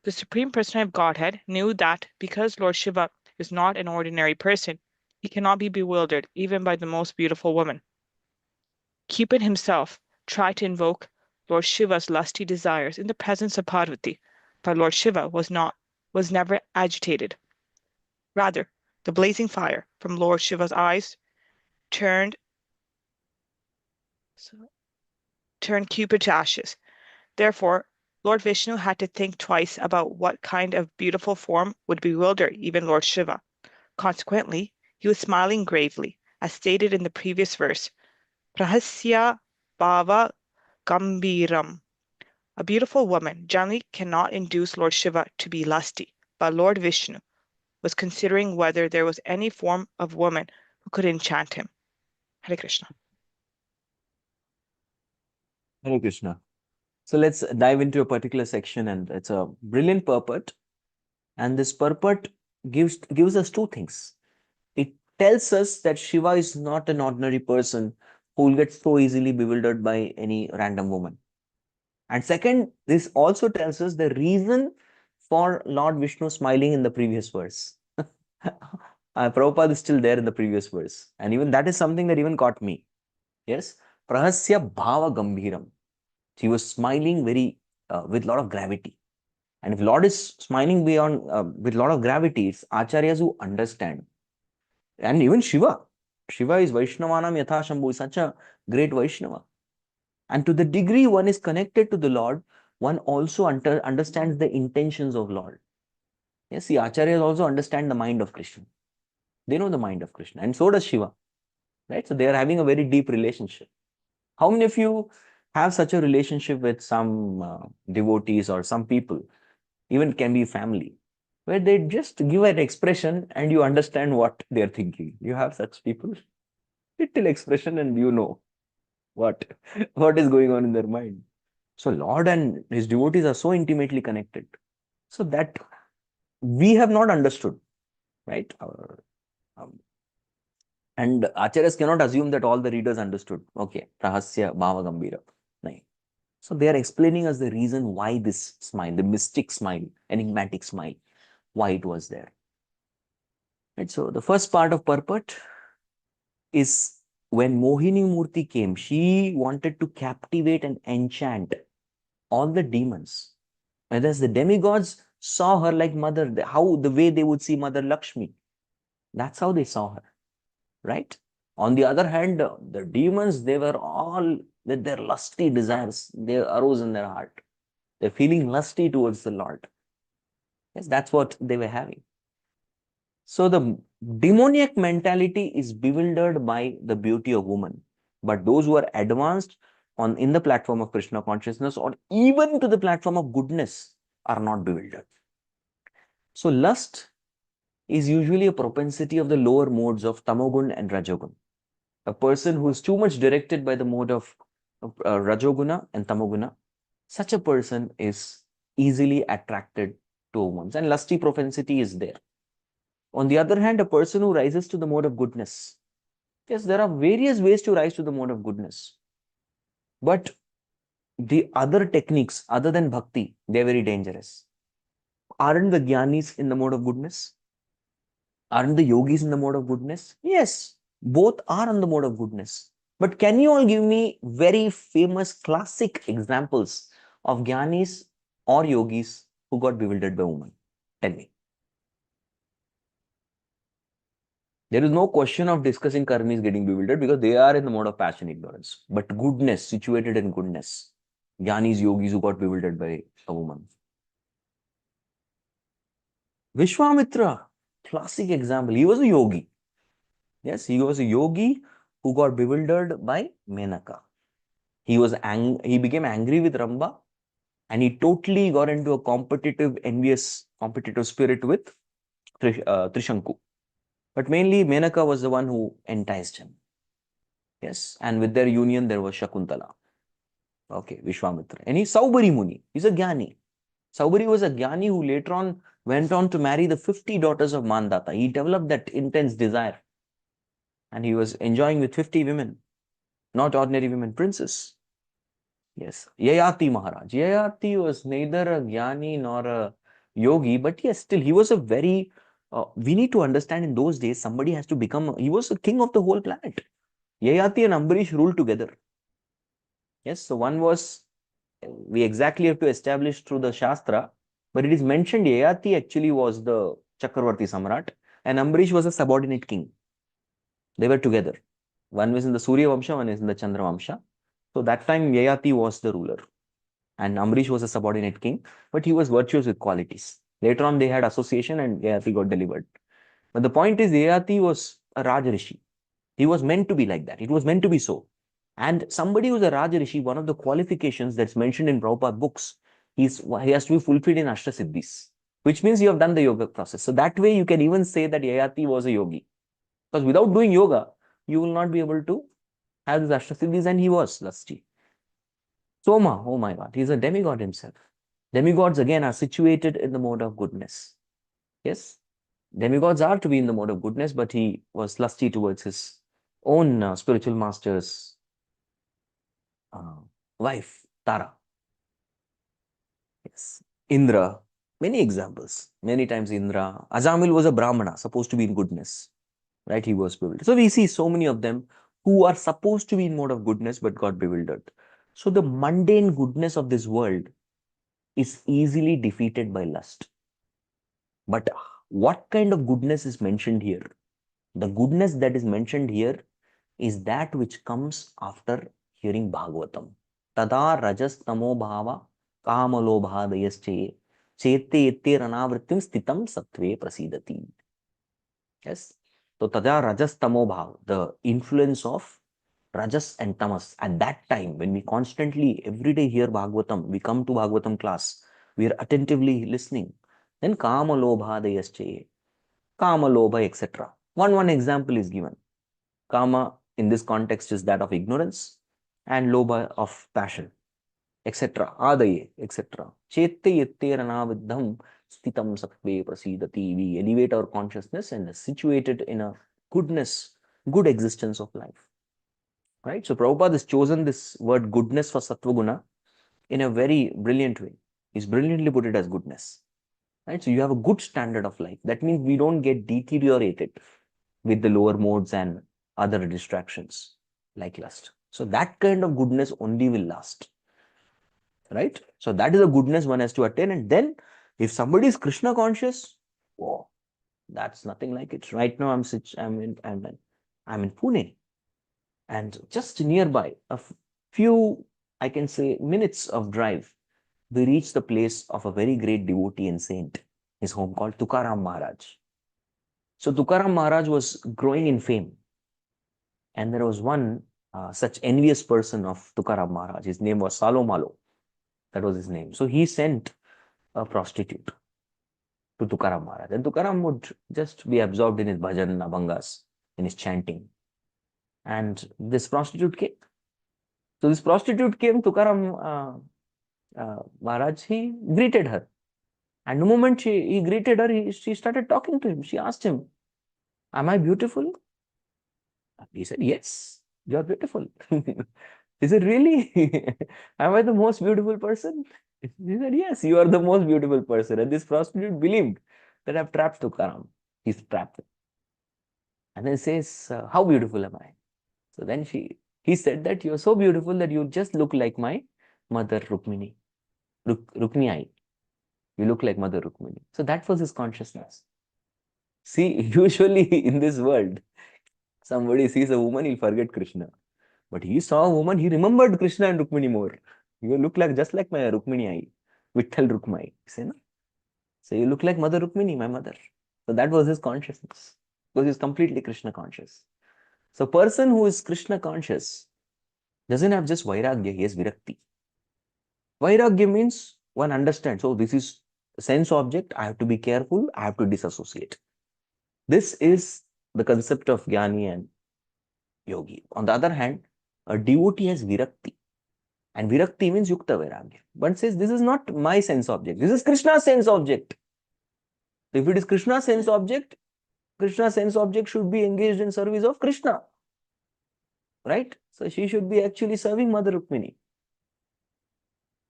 The Supreme Personality of Godhead knew that because Lord Shiva is not an ordinary person, he cannot be bewildered even by the most beautiful woman. Cupid himself tried to invoke Lord Shiva's lusty desires in the presence of Parvati, but Lord Shiva was never agitated. Rather, the blazing fire from Lord Shiva's eyes turned Cupid to ashes. Therefore, Lord Vishnu had to think twice about what kind of beautiful form would bewilder even Lord Shiva. Consequently, he was smiling gravely, as stated in the previous verse, Prahasya Bhava Gambiram. A beautiful woman generally cannot induce Lord Shiva to be lusty, but Lord Vishnu was considering whether there was any form of woman who could enchant him. Hare Krishna. Hare Krishna. So let's dive into a particular section, and it's a brilliant purport. And this purport gives us two things. It tells us that Shiva is not an ordinary person who will get so easily bewildered by any random woman. And second, this also tells us the reason for Lord Vishnu smiling in the previous verse. Prabhupada is still there in the previous verse. And even that is something that even caught me. Yes. Prahasya Bhava Gambhiram. He was smiling very with a lot of gravity. And if Lord is smiling beyond with a lot of gravity, it's acharyas who understand. And even Shiva. Shiva is Vaishnavanam Yatha Shambhu, such a great Vaishnava. And to the degree one is connected to the Lord, one also understands the intentions of Lord. Yes, the acharyas also understand the mind of Krishna. They know the mind of Krishna. And so does Shiva. Right? So they are having a very deep relationship. How many of you have such a relationship with some devotees or some people, even can be family, where they just give an expression and you understand what they're thinking? You have such people? Little expression and you know what is going on in their mind. So Lord and his devotees are so intimately connected. So that we have not understood, right? And acharyas cannot assume that all the readers understood. Okay, Rahasya Bhava Gambhira. No. So they are explaining us the reason why this smile, the mystic smile, enigmatic smile, why it was there. Right? So the first part of purport is when Mohini Murti came, she wanted to captivate and enchant all the demons. Whereas the demigods saw her like mother, the way they would see Mother Lakshmi. That's how they saw her, right? On the other hand, the demons, they were all with their lusty desires. They arose in their heart. They're feeling lusty towards the Lord. Yes, that's what they were having. So the demoniac mentality is bewildered by the beauty of woman. But those who are advanced in the platform of Krishna consciousness or even to the platform of goodness are not bewildered. So lust is usually a propensity of the lower modes of Tamogun and Rajogun. A person who is too much directed by the mode of Rajoguna and Tamoguna, such a person is easily attracted to women, and lusty propensity is there. On the other hand, a person who rises to the mode of goodness, yes, there are various ways to rise to the mode of goodness, but the other techniques other than bhakti, they're very dangerous. Aren't the jnanis in the mode of goodness? Aren't the yogis in the mode of goodness? Yes, both are on the mode of goodness. But can you all give me very famous classic examples of Gyanis or yogis who got bewildered by women? Tell me. There is no question of discussing karmis getting bewildered because they are in the mode of passion ignorance. But goodness, situated in goodness. Gyanis, yogis who got bewildered by a woman. Vishwamitra, classic example. He was a yogi. Yes, he was a yogi who got bewildered by Menaka. He became angry with Ramba and he totally got into a competitive, envious, competitive spirit with Trishanku. But mainly Menaka was the one who enticed him. Yes, and with their union, there was Shakuntala. Okay, Vishwamitra. And he's Saubari Muni. He's a Gyani. Saubari was a Gyani who later on went on to marry the 50 daughters of Mandata. He developed that intense desire. And he was enjoying with 50 women, not ordinary women, princes. Yes, Yayati Maharaj. Yayati was neither a Gyani nor a yogi, but yes, still he was a very, we need to understand in those days, somebody has to become, he was a king of the whole planet. Yayati and Ambarish ruled together. Yes, so one was, we exactly have to establish through the Shastra, but it is mentioned Yayati actually was the Chakravarti Samrat and Ambarish was a subordinate king. They were together. One was in the Surya Vamsha, one is in the Chandra Vamsha. So that time Yayati was the ruler and Ambarish was a subordinate king, but he was virtuous with qualities. Later on they had association and Yayati got delivered. But the point is Yayati was a Raj Rishi. He was meant to be like that. It was meant to be so. And somebody who's a Raj Rishi, one of the qualifications that's mentioned in Prabhupada books, he has to be fulfilled in Ashtasiddhis, which means you have done the yoga process. So that way you can even say that Yayati was a yogi. Because without doing yoga, you will not be able to have this Ashtasiddhis, and he was lusty. Soma, oh my God, he's a demigod himself. Demigods again are situated in the mode of goodness. Yes, demigods are to be in the mode of goodness, but he was lusty towards his own spiritual master's wife, Tara. Yes, Indra, many examples. Many times Indra. Ajamil was a Brahmana, supposed to be in goodness. Right, he was bewildered. So we see so many of them who are supposed to be in mode of goodness but got bewildered. So the mundane goodness of this world is easily defeated by lust. But what kind of goodness is mentioned here? The goodness that is mentioned here is that which comes after hearing Bhagavatam. Tada rajas tamo bhava kamalobhadayasche chete ette ranavrittim stitam sattve prasidati. Yes. So tada rajas tamo bhav, the influence of rajas and tamas. At that time, when we constantly, every day hear Bhagavatam, we come to Bhagavatam class, we are attentively listening. Then kama lobhadayasche, kama lobha, etc. One example is given. Kama in this context is that of ignorance and lobha of passion, etc. Adaye, etc. Chette yette ranaviddham stitam sattve prasidati. We elevate our consciousness and situate it in a goodness, good existence of life. Right? So Prabhupada has chosen this word goodness for sattva guna in a very brilliant way. He's brilliantly put it as goodness. Right? So you have a good standard of life. That means we don't get deteriorated with the lower modes and other distractions like lust. So that kind of goodness only will last. Right? So that is a goodness one has to attain. And then if somebody is Krishna conscious, oh, that's nothing like it. Right now I'm in Pune, and just nearby, a few, I can say, minutes of drive, we reach the place of a very great devotee and saint, his home called Tukaram Maharaj. So Tukaram Maharaj was growing in fame. And there was one such envious person of Tukaram Maharaj. His name was Salo Malo. That was his name. So he sent a prostitute to Tukaram Maharaj. And Tukaram would just be absorbed in his bhajan, abhangas, in his chanting. And this prostitute came. So this prostitute came, Tukaram Maharaj, he greeted her. And the moment he greeted her, she started talking to him. She asked him, "Am I beautiful?" He said, "Yes, you're beautiful." He said, "Really? Am I the most beautiful person?" He said, "Yes, you are the most beautiful person." And this prostitute believed that I've trapped Tukaram. He's trapped. And then says, "How beautiful am I?" So then he He said that you're so beautiful that you just look like my mother Rukmini. Rukmini. You look like Mother Rukmini. So that was his consciousness. See, usually in this world, somebody sees a woman, he'll forget Krishna. But he saw a woman, he remembered Krishna and Rukmini more. You look like just like my Rukmini, Vitthal Rukmai. See, no? So you look like Mother Rukmini, my mother. So that was his consciousness. Because he's completely Krishna conscious. So person who is Krishna conscious doesn't have just Vairagya, he has Virakti. Vairagya means one understands, oh, this is a sense object, I have to be careful, I have to disassociate. This is the concept of Jnani and Yogi. On the other hand, a devotee has Virakti. And Virakti means Yukta Vairagya. But says, this is not my sense object, this is Krishna's sense object. So if it is Krishna's sense object should be engaged in service of Krishna. Right? So she should be actually serving Mother Rukmini.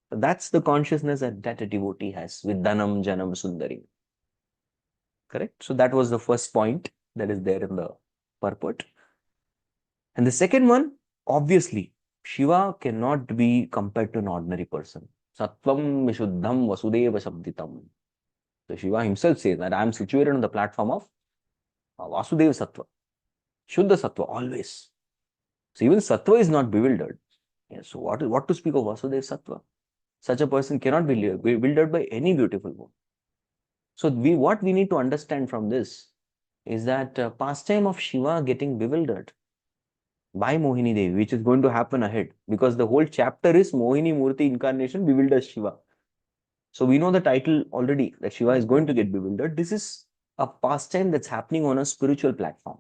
So that's the consciousness that a devotee has with Dhanam, Janam, Sundari. Correct? So that was the first point that is there in the purport. And the second one, obviously, Shiva cannot be compared to an ordinary person. Sattvam Vishuddham Vasudeva Shabditam. So Shiva himself says that I am situated on the platform of Vasudeva Sattva. Shuddha Sattva, always. So even Sattva is not bewildered. Yeah, so what to speak of Vasudeva Sattva? Such a person cannot be bewildered by any beautiful woman. So what we need to understand from this is that pastime of Shiva getting bewildered by Mohini Devi, which is going to happen ahead, because the whole chapter is Mohini Murti incarnation bewilders Shiva. So we know the title already that Shiva is going to get bewildered. This is a pastime that's happening on a spiritual platform.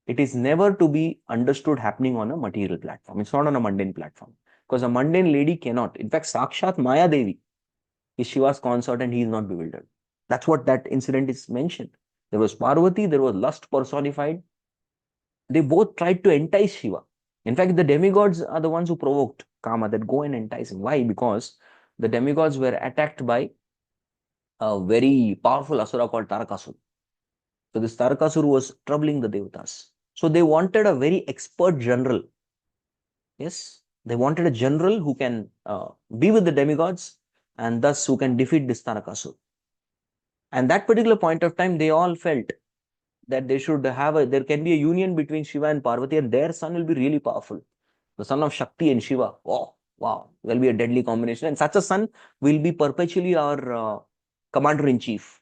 It is never to be understood happening on a material platform. It's not on a mundane platform. Because a mundane lady cannot. In fact, Sakshat Maya Devi is Shiva's consort and he is not bewildered. That's what that incident is mentioned. There was Parvati, there was lust personified. They both tried to entice Shiva. In fact, the demigods are the ones who provoked Kama, that go and entice him. Why? Because the demigods were attacked by a very powerful asura called Tarakasura. So this Tarakasura was troubling the Devatas. So they wanted a very expert general. Yes, they wanted a general who can be with the demigods and thus who can defeat this Tarakasura. And that particular point of time, they all felt that they should have there can be a union between Shiva and Parvati and their son will be really powerful. The son of Shakti and Shiva. Oh, wow, will be a deadly combination. And such a son will be perpetually our commander-in-chief.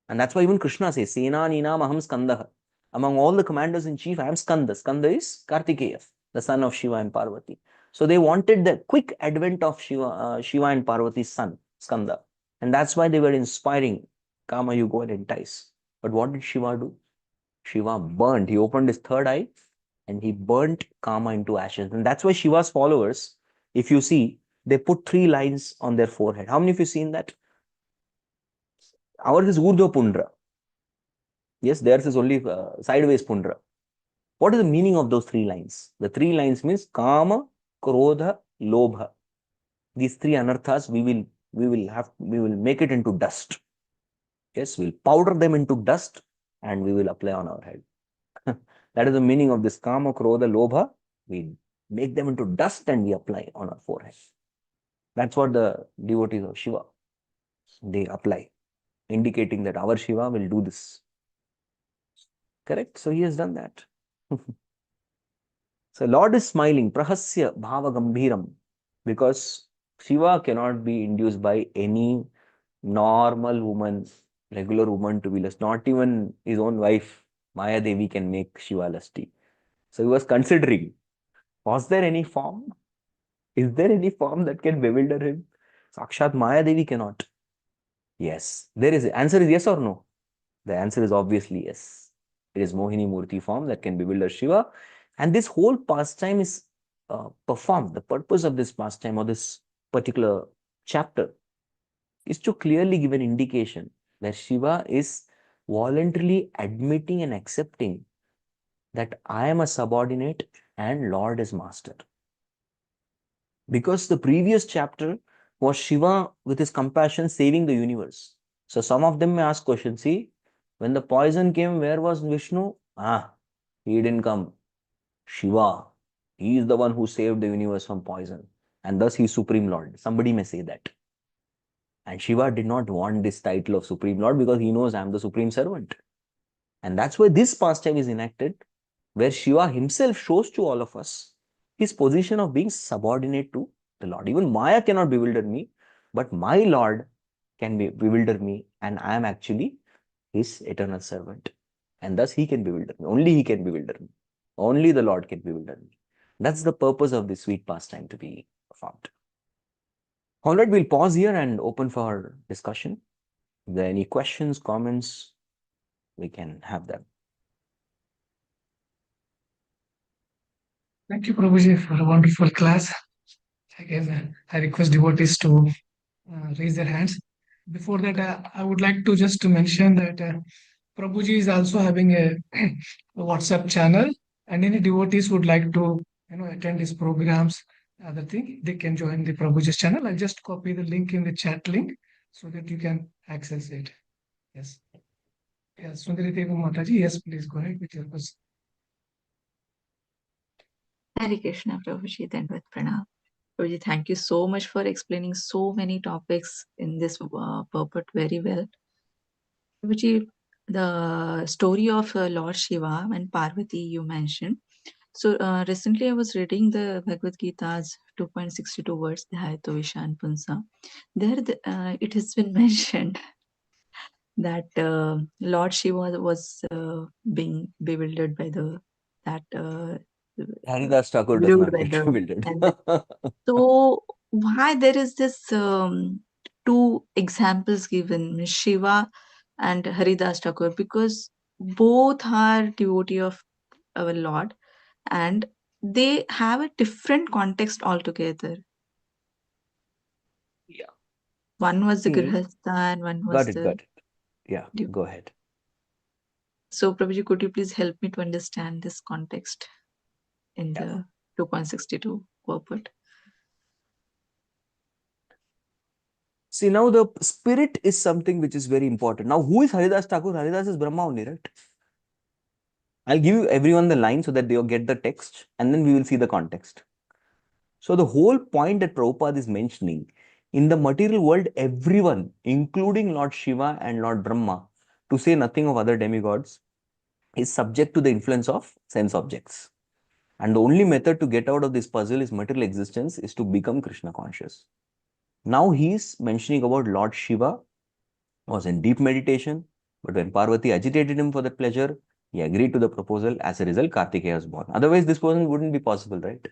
And that's why even Krishna says, Sena Ninam Aham Skandaha. Among all the commanders-in-chief, I am Skanda. Skanda is Kartikeya, the son of Shiva and Parvati. So they wanted the quick advent of Shiva and Parvati's son, Skanda. And that's why they were inspiring Kama, you go and entice. But what did Shiva do? Shiva burnt. He opened his third eye and he burnt Kama into ashes. And that's why Shiva's followers, if you see, they put 3 lines on their forehead. How many of you seen that? Ours is Urdhva Pundra. Yes, theirs is only sideways Pundra. What is the meaning of those 3 lines? The 3 lines means Kama, Krodha, Lobha. These 3 anarthas we will make it into dust. Yes, we'll powder them into dust and we will apply on our head. That is the meaning of this Kama, Krodha, Lobha. We make them into dust and we apply on our forehead. That's what the devotees of Shiva, they apply, indicating that our Shiva will do this. Correct? So he has done that. So Lord is smiling, Prahasya Bhava Gambhiram, because Shiva cannot be induced by any normal woman, regular woman to be lust. Not even his own wife, Maya Devi, can make Shiva lusty. So he was considering, was there any form? Is there any form that can bewilder him? Sakshat Maya Devi cannot. Yes. There is. Answer is yes or no? The answer is obviously yes. It is Mohini Murti form that can bewilder Shiva. And this whole pastime is performed. The purpose of this pastime or this particular chapter is to clearly give an indication that Shiva is voluntarily admitting and accepting that I am a subordinate and Lord is master. Because the previous chapter was Shiva with his compassion saving the universe. So some of them may ask questions. See, when the poison came, where was Vishnu? He didn't come. Shiva He is the one who saved the universe from poison, and thus he is Supreme Lord. Somebody may say that. And Shiva did not want this title of Supreme Lord because he knows I am the Supreme Servant. And that's why this pastime is enacted, where Shiva himself shows to all of us his position of being subordinate to the Lord. Even Maya cannot bewilder me, but my Lord can bewilder me, and I am actually his eternal servant. And thus he can bewilder me. Only he can bewilder me. Only the Lord can bewilder me. That's the purpose of this sweet pastime to be performed. All right, we'll pause here and open for discussion. If there are any questions, comments, we can have them. Thank you, Prabhuji, for a wonderful class. Again, I request devotees to raise their hands. Before that, I would like to just mention that Prabhuji is also having a WhatsApp channel, and any devotees would like to attend his programs, other thing, they can join the Prabhuji's channel. I'll just copy the link in the chat link so that you can access it. Yes. Yes, Sundari Devi Mataji, yes, please go ahead with your question. Hare Krishna, Prabhuji, Dandavat Pranam. Prabhuji, thank you so much for explaining so many topics in this purport very well. Prabhuji, the story of Lord Shiva and Parvati you mentioned. So recently I was reading the Bhagavad Gita's 2.62 words, Dhyayato Vishan Punsa. There it has been mentioned that Lord Shiva was being bewildered by that Haridas Thakur does not get bewildered. So why there is this two examples given, Shiva and Haridas Thakur, because both are devotee of our Lord and they have a different context altogether. Yeah. One was the Grihastha and one was Got it. Yeah, go ahead. So Prabhuji, could you please help me to understand this context in the 2.62 purport? See, now the spirit is something which is very important. Now, who is Haridas Thakur? Haridas is Brahma only, right? I'll give you everyone the line so that they'll get the text and then we will see the context. So the whole point that Prabhupada is mentioning, in the material world, everyone, including Lord Shiva and Lord Brahma, to say nothing of other demigods, is subject to the influence of sense objects. And the only method to get out of this puzzle is material existence, is to become Krishna conscious. Now he is mentioning about Lord Shiva was in deep meditation, but when Parvati agitated him for that pleasure, he agreed to the proposal. As a result, Kartikeya was born. Otherwise, this person wouldn't be possible, right?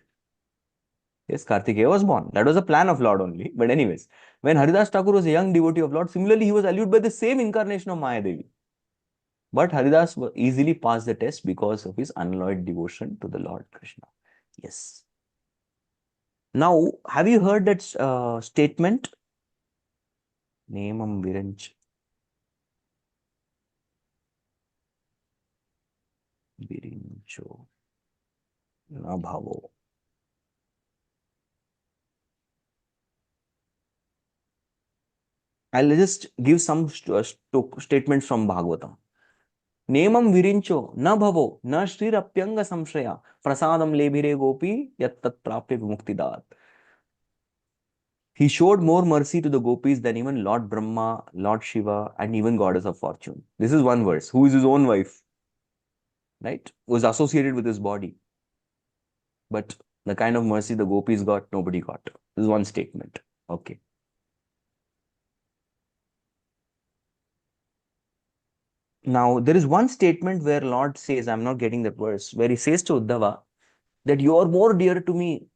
Yes, Kartikeya was born. That was a plan of Lord only. But anyways, when Haridas Thakur was a young devotee of Lord, similarly, he was allured by the same incarnation of Maya Devi. But Haridas easily passed the test because of his unalloyed devotion to the Lord Krishna. Yes. Now, have you heard that statement? Nemam Viranch. Virincho. Na bhavo. I'll just give some statements from Bhagavatam. Nemam virincho na bhavo na shrirapyanga samshaya prasadam lebhire gopi yattat prapya vimuktidat. He showed more mercy to the gopis than even Lord Brahma, Lord Shiva, and even Goddess of Fortune. This is one verse. Who is his own wife? Right? Was associated with his body. But the kind of mercy the gopis got, nobody got. This is one statement. Okay. Now, there is one statement where Lord says, I'm not getting that verse, where he says to Uddhava that you are more dear to me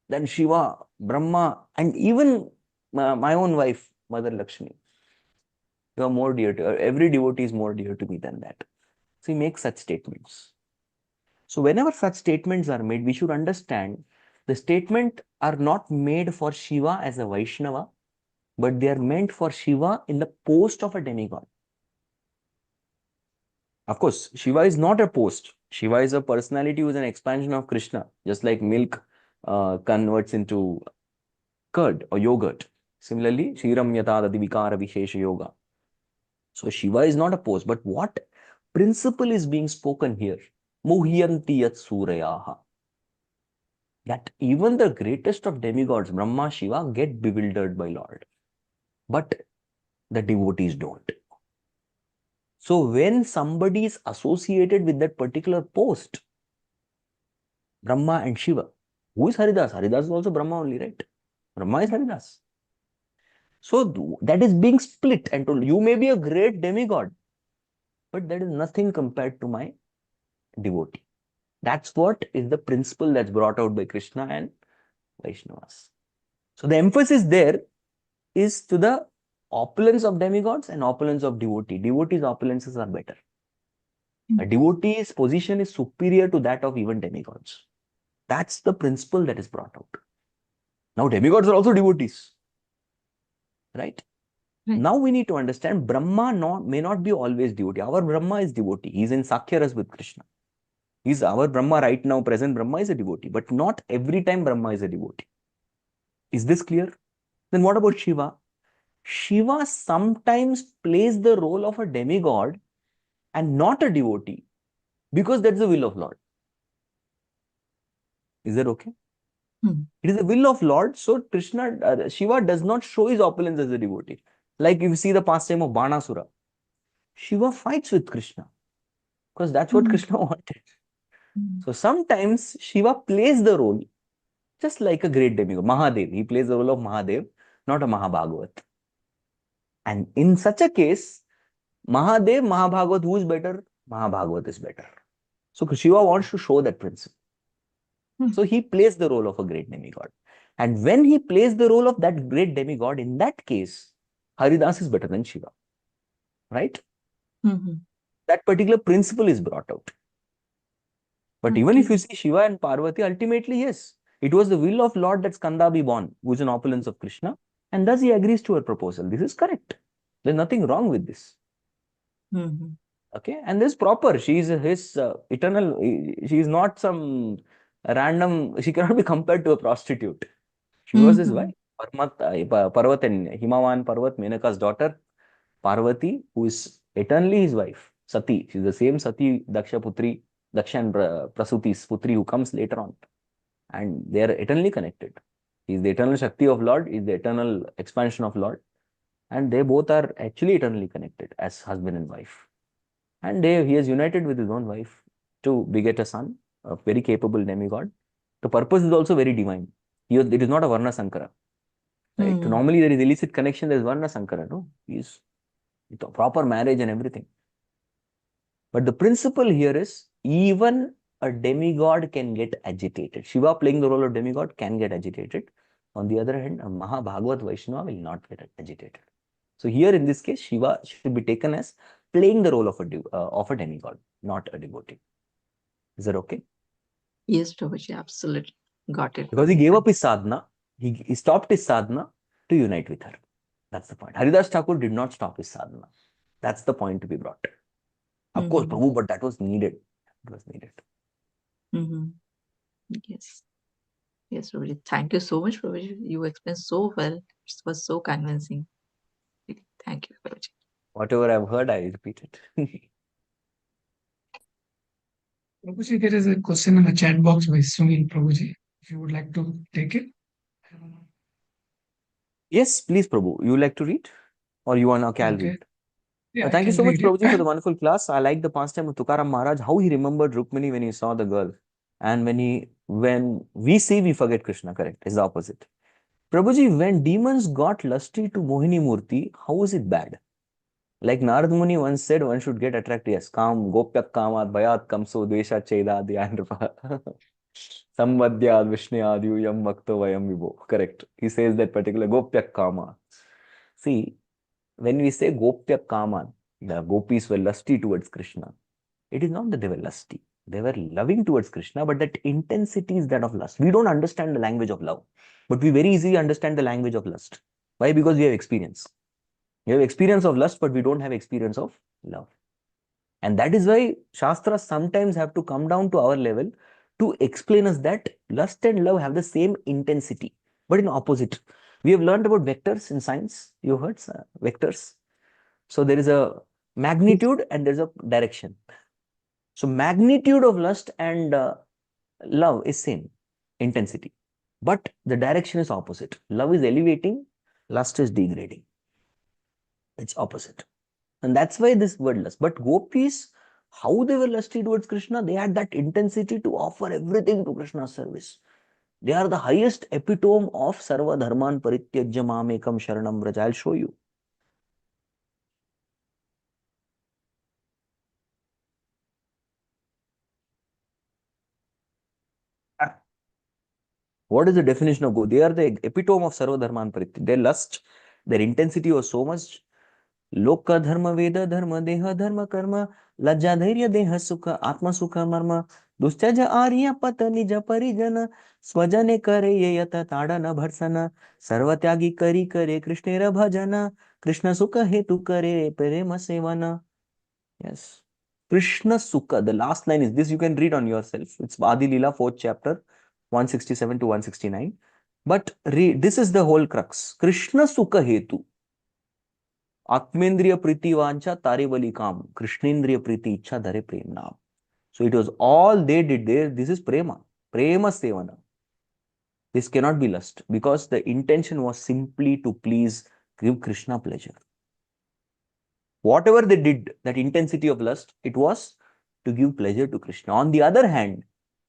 than Shiva, Brahma, and even my own wife, Mother Lakshmi. You are more dear to her. Every devotee is more dear to me than that. So he makes such statements. So whenever such statements are made, we should understand the statement are not made for Shiva as a Vaishnava, but they are meant for Shiva in the post of a demigod. Of course, Shiva is not a post. Shiva is a personality who is an expansion of Krishna, just like milk converts into curd or yogurt. Similarly, Shiram Yatadadi Vikara Vishesha Yoga. So Shiva is not a post, but what principle is being spoken here? Muhyanti Yat Surayaha. that even the greatest of demigods, Brahma, Shiva, get bewildered by Lord. But the devotees don't. So when somebody is associated with that particular post, Brahma and Shiva, who is Haridas? Haridas is also Brahma only, right? Brahma is Haridas. So that is being split and told, you may be a great demigod, but that is nothing compared to my devotee. That's what is the principle that's brought out by Krishna and Vaishnavas. So the emphasis there is to the opulence of demigods and opulence of devotee. Devotees' opulences are better. A devotee's position is superior to that of even demigods. That's the principle that is brought out. Now, demigods are also devotees, right? Now we need to understand Brahma may not be always devotee. Our Brahma is devotee. He's in Sakhyaras with Krishna. He's our Brahma right now, present Brahma is a devotee, but not every time Brahma is a devotee. Is this clear? Then what about Shiva? Shiva sometimes plays the role of a demigod and not a devotee because that's the will of Lord. Is that okay? It is the will of Lord, so Shiva does not show his opulence as a devotee. Like if you see the pastime of Banasura, Shiva fights with Krishna because that's what Krishna wanted. So sometimes Shiva plays the role just like a great demigod. Mahadev, he plays the role of Mahadev, not a Mahabhagavat. And in such a case, Mahadev, Mahabhagavat, who is better? Mahabhagavat is better. So Shiva wants to show that principle. So he plays the role of a great demigod. And when he plays the role of that great demigod, in that case, Haridas is better than Shiva. Right? That particular principle is brought out. But even if you see Shiva and Parvati, ultimately, yes, it was the will of Lord that Skanda be born, who is an opulence of Krishna, and thus he agrees to her proposal. This is correct. There's nothing wrong with this. Okay, and this is proper. She is his eternal. She is not some random. She cannot be compared to a prostitute. She was his wife. Parvat and Himavan Parvat, Menaka's daughter, Parvati, who is eternally his wife. Sati. She is the same Sati, Daksha Putri, Daksha and Prasuti's Putri who comes later on. And they are eternally connected. He is the eternal Shakti of Lord, he is the eternal expansion of Lord. And they both are actually eternally connected as husband and wife. And he has united with his own wife to beget a son, a very capable demigod. The purpose is also very divine. It is not a Varna Sankara. Right? Normally there is illicit connection, there is Varna Sankara. No, it's a proper marriage and everything. But the principle here is even a demigod can get agitated. Shiva playing the role of demigod can get agitated. On the other hand, a Mahabhagavat Vaishnava will not get agitated. So here in this case, Shiva should be taken as playing the role of a demigod, not a devotee. Is that okay? Yes, Prabhuji, absolutely. Got it. Because he gave up his sadhana, he stopped his sadhana to unite with her. That's the point. Haridas Thakur did not stop his sadhana. That's the point to be brought. Of course, Prabhu, but that was needed. It was needed. Yes. Yes, Prabhuji. Thank you so much, Prabhuji. You explained so well. It was so convincing. Thank you, Prabhuji. Whatever I've heard, I repeat it. Prabhuji, there is a question in the chat box by Sunil Prabhuji. If you would like to take it. Yes, please, Prabhu. You like to read? Or you want to read? Yeah, Thank you so much, Prabhuji, for the wonderful class. I like the pastime of Tukaram Maharaj, how he remembered Rukmini when he saw the girl. And when we see, we forget Krishna, correct? It's the opposite. Prabhuji, when demons got lusty to Mohini Murti, how was it bad? Like Narad Muni once said, one should get attracted. Yes, Kam, Gopyak Kamat, Bayat Kamso, Desha Chedad, Samvadyad, Vishnayad, Yam Makto Vayam Vibo. Correct. He says that particular Gopyak Kama. See, when we say Gopyak Kama, the gopis were lusty towards Krishna. It is not that they were lusty. They were loving towards Krishna, but that intensity is that of lust. We don't understand the language of love, but we very easily understand the language of lust. Why? Because we have experience. We have experience of lust, but we don't have experience of love. And that is why Shastras sometimes have to come down to our level to explain us that lust and love have the same intensity, but in opposite. We have learned about vectors in science. You heard vectors. So there is a magnitude and there's a direction. So magnitude of lust and love is same. intensity. But the direction is opposite. Love is elevating, lust is degrading. It's opposite. And that's why this word lust. But gopis, how they were lusty towards Krishna, they had that intensity to offer everything to Krishna's service. They are the highest epitome of Sarva Dharman Parityajya Mamekam Sharanam Vraja. I'll show you. What is the definition of go? They are the epitome of Sarva Dharman Parityajya. Their lust, their intensity was so much. Loka Dharma Veda Dharma Deha Dharma Karma Lajja Dhairya Deha Sukha Atma Sukha Marma Dustyaja Arya Pata Nija Parijana Swajane Kare Yata Tadana Bharsana Sarvatyagi Kari Kare Krishnera Bhajana Krishna Sukha Hetu Kare Prema Sevana. Yes. Krishna Sukha. The last line is this. You can read on yourself. It's Adi Lila, 4th chapter, 167 to 169. But read, this is the whole crux. Krishna Sukha Hetu. Atmendriya Priti Vancha Tare Bali Kam. Krishnendriya Priti Ichha Dhare Prem Naam. So it was all they did there. This is Prema. Prema Sevana. This cannot be lust because the intention was simply to please, give Krishna pleasure. Whatever they did, that intensity of lust, it was to give pleasure to Krishna. On the other hand,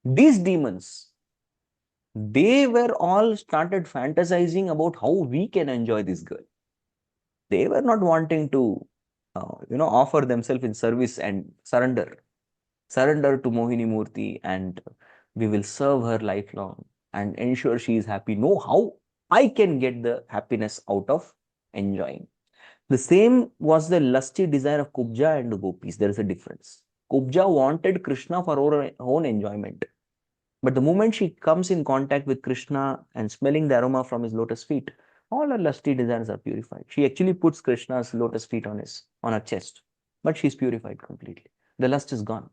these demons, they were all started fantasizing about how we can enjoy this girl. They were not wanting to, offer themselves in service and surrender to Mohini Murti, and we will serve her lifelong and ensure she is happy. No, how I can get the happiness out of enjoying. The same was the lusty desire of Kubja and the gopis. There is a difference. Kubja wanted Krishna for her own enjoyment. But the moment she comes in contact with Krishna and smelling the aroma from his lotus feet, all her lusty desires are purified. She actually puts Krishna's lotus feet on her chest, but she's purified completely. The lust is gone.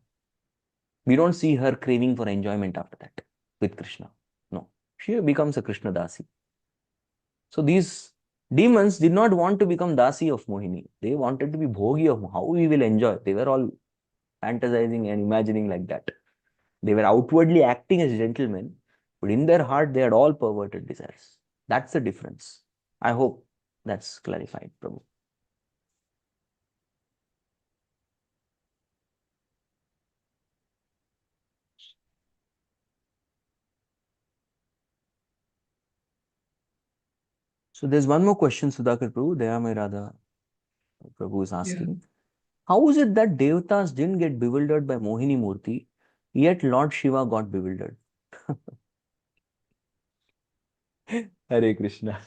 We don't see her craving for enjoyment after that with Krishna. No, she becomes a Krishna Dasi. So these demons did not want to become Dasi of Mohini. They wanted to be Bhogi of how we will enjoy. They were all fantasizing and imagining like that. They were outwardly acting as gentlemen, but in their heart, they had all perverted desires. That's the difference. I hope that's clarified, Prabhu. So there's one more question, Sudhakar Prabhu. Dayamay Radha Prabhu is asking. Yeah. How is it that Devatas didn't get bewildered by Mohini Murti, yet Lord Shiva got bewildered? Hare Krishna.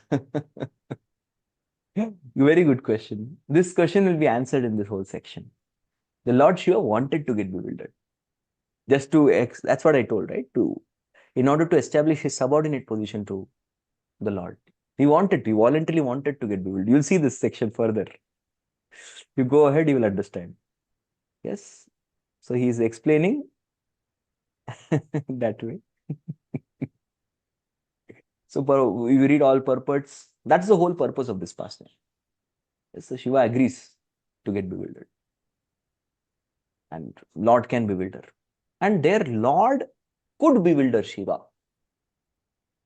Very good question. This question will be answered in this whole section. The Lord Shiva wanted to get bewildered. Just to, that's what I told, right? In order to establish his subordinate position to the Lord. He voluntarily wanted to get bewildered. You'll see this section further. You go ahead, you will understand. Yes. So he is explaining that way. So you read all purports. That's the whole purpose of this pastime. Yes, so Shiva agrees to get bewildered. And Lord can bewilder. And their Lord could bewilder Shiva.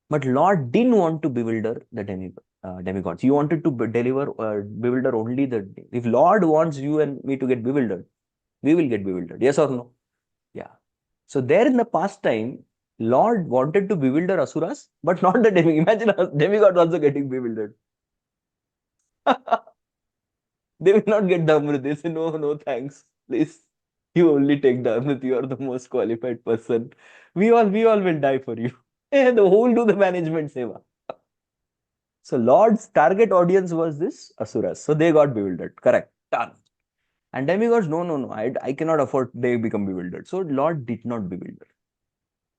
But Lord didn't want to bewilder the demigods. He wanted to bewilder only if Lord wants you and me to get bewildered, we will get bewildered. Yes or no? Yeah. So there in the past time, Lord wanted to bewilder Asuras, but not the demigod. Imagine demigods also getting bewildered. They will not get the Amrit. They say, no, thanks. Please. You only take the Amrit. You are the most qualified person. We all will die for you. And the whole do the management seva. So Lord's target audience was this Asuras. So they got bewildered. Correct. Done. And demigods, no. I cannot afford they become bewildered. So Lord did not bewilder.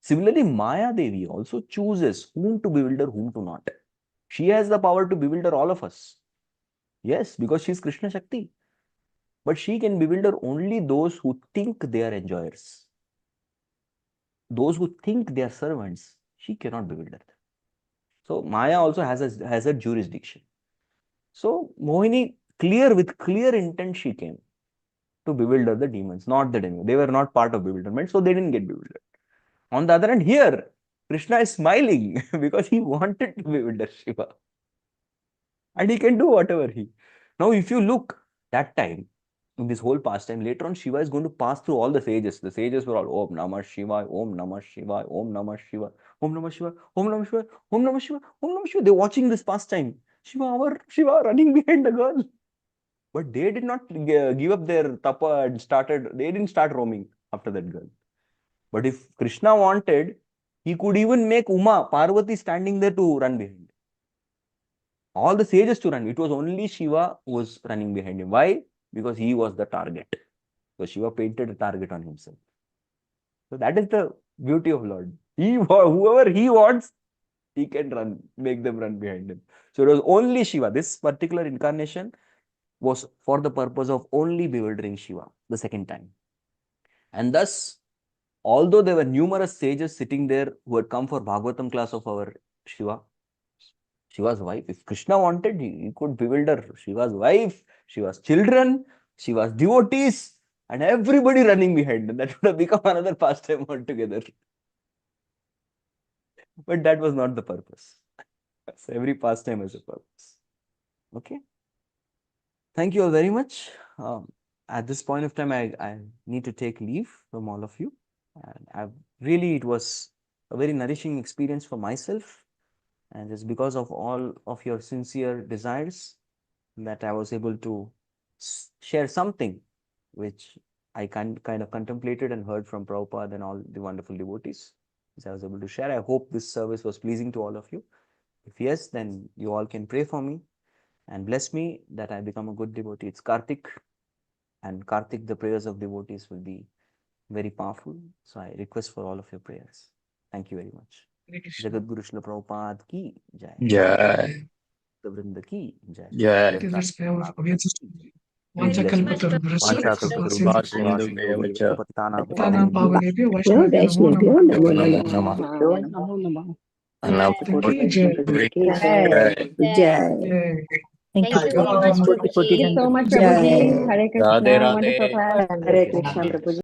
Similarly, Maya Devi also chooses whom to bewilder, whom to not. She has the power to bewilder all of us. Yes, because she is Krishna Shakti. But she can bewilder only those who think they are enjoyers. Those who think they are servants, she cannot bewilder them. So Maya also has a jurisdiction. So Mohini, with clear intent, she came to bewilder the demons, not the demigods. They were not part of bewilderment, so they didn't get bewildered. On the other hand, here, Krishna is smiling because he wanted to bewilder Shiva. And he can do whatever he. Now, if you look that time, in this whole pastime, later on, Shiva is going to pass through all the sages. The sages were all Om Namah Shivaya, Om Namah Shivaya, Om Namah Shivaya, Om Namah Shivaya, Om Namah Shivaya, Om Namah Shivaya, Om Namah Shivaya. They're watching this pastime. Shiva running behind the girl. But they did not give up their tapa and they didn't start roaming after that girl. But if Krishna wanted, he could even make Uma, Parvati standing there to run behind. All the sages to run. It was only Shiva who was running behind him. Why? Because he was the target. So Shiva painted a target on himself. So that is the beauty of Lord. Whoever he wants, he can run, make them run behind him. So it was only Shiva. This particular incarnation was for the purpose of only bewildering Shiva the second time. And thus, although there were numerous sages sitting there who had come for Bhagavatam class of our Shiva's wife, if Krishna wanted, he could bewilder Shiva's wife, Shiva's children, Shiva's devotees, and everybody running behind him. That would have become another pastime altogether. But that was not the purpose. So every pastime has a purpose. Okay. Thank you all very much. At this point of time, I need to take leave from all of you. And it was a very nourishing experience for myself. And it's because of all of your sincere desires that I was able to share something which I kind of contemplated and heard from Prabhupada and all the wonderful devotees, which I was able to share. I hope this service was pleasing to all of you. If yes, then you all can pray for me and bless me that I become a good devotee. It's Kartik, and Kartik, the prayers of devotees will be very powerful. So I request for all of your prayers. Thank you very much. Jagat Guru Srila Prabhupada ki jai. Jai. The Vrinda ki jai. Jai. Vaishnavyo namo namo. Jai. Thank you. Thank you so much, Koti Prabhuji. Koti Thank you Dandavat. so much, Prabhuji. Hare Radhe Krishna. Radhe. Wonderful class. Hare Krishna, Prabhuji.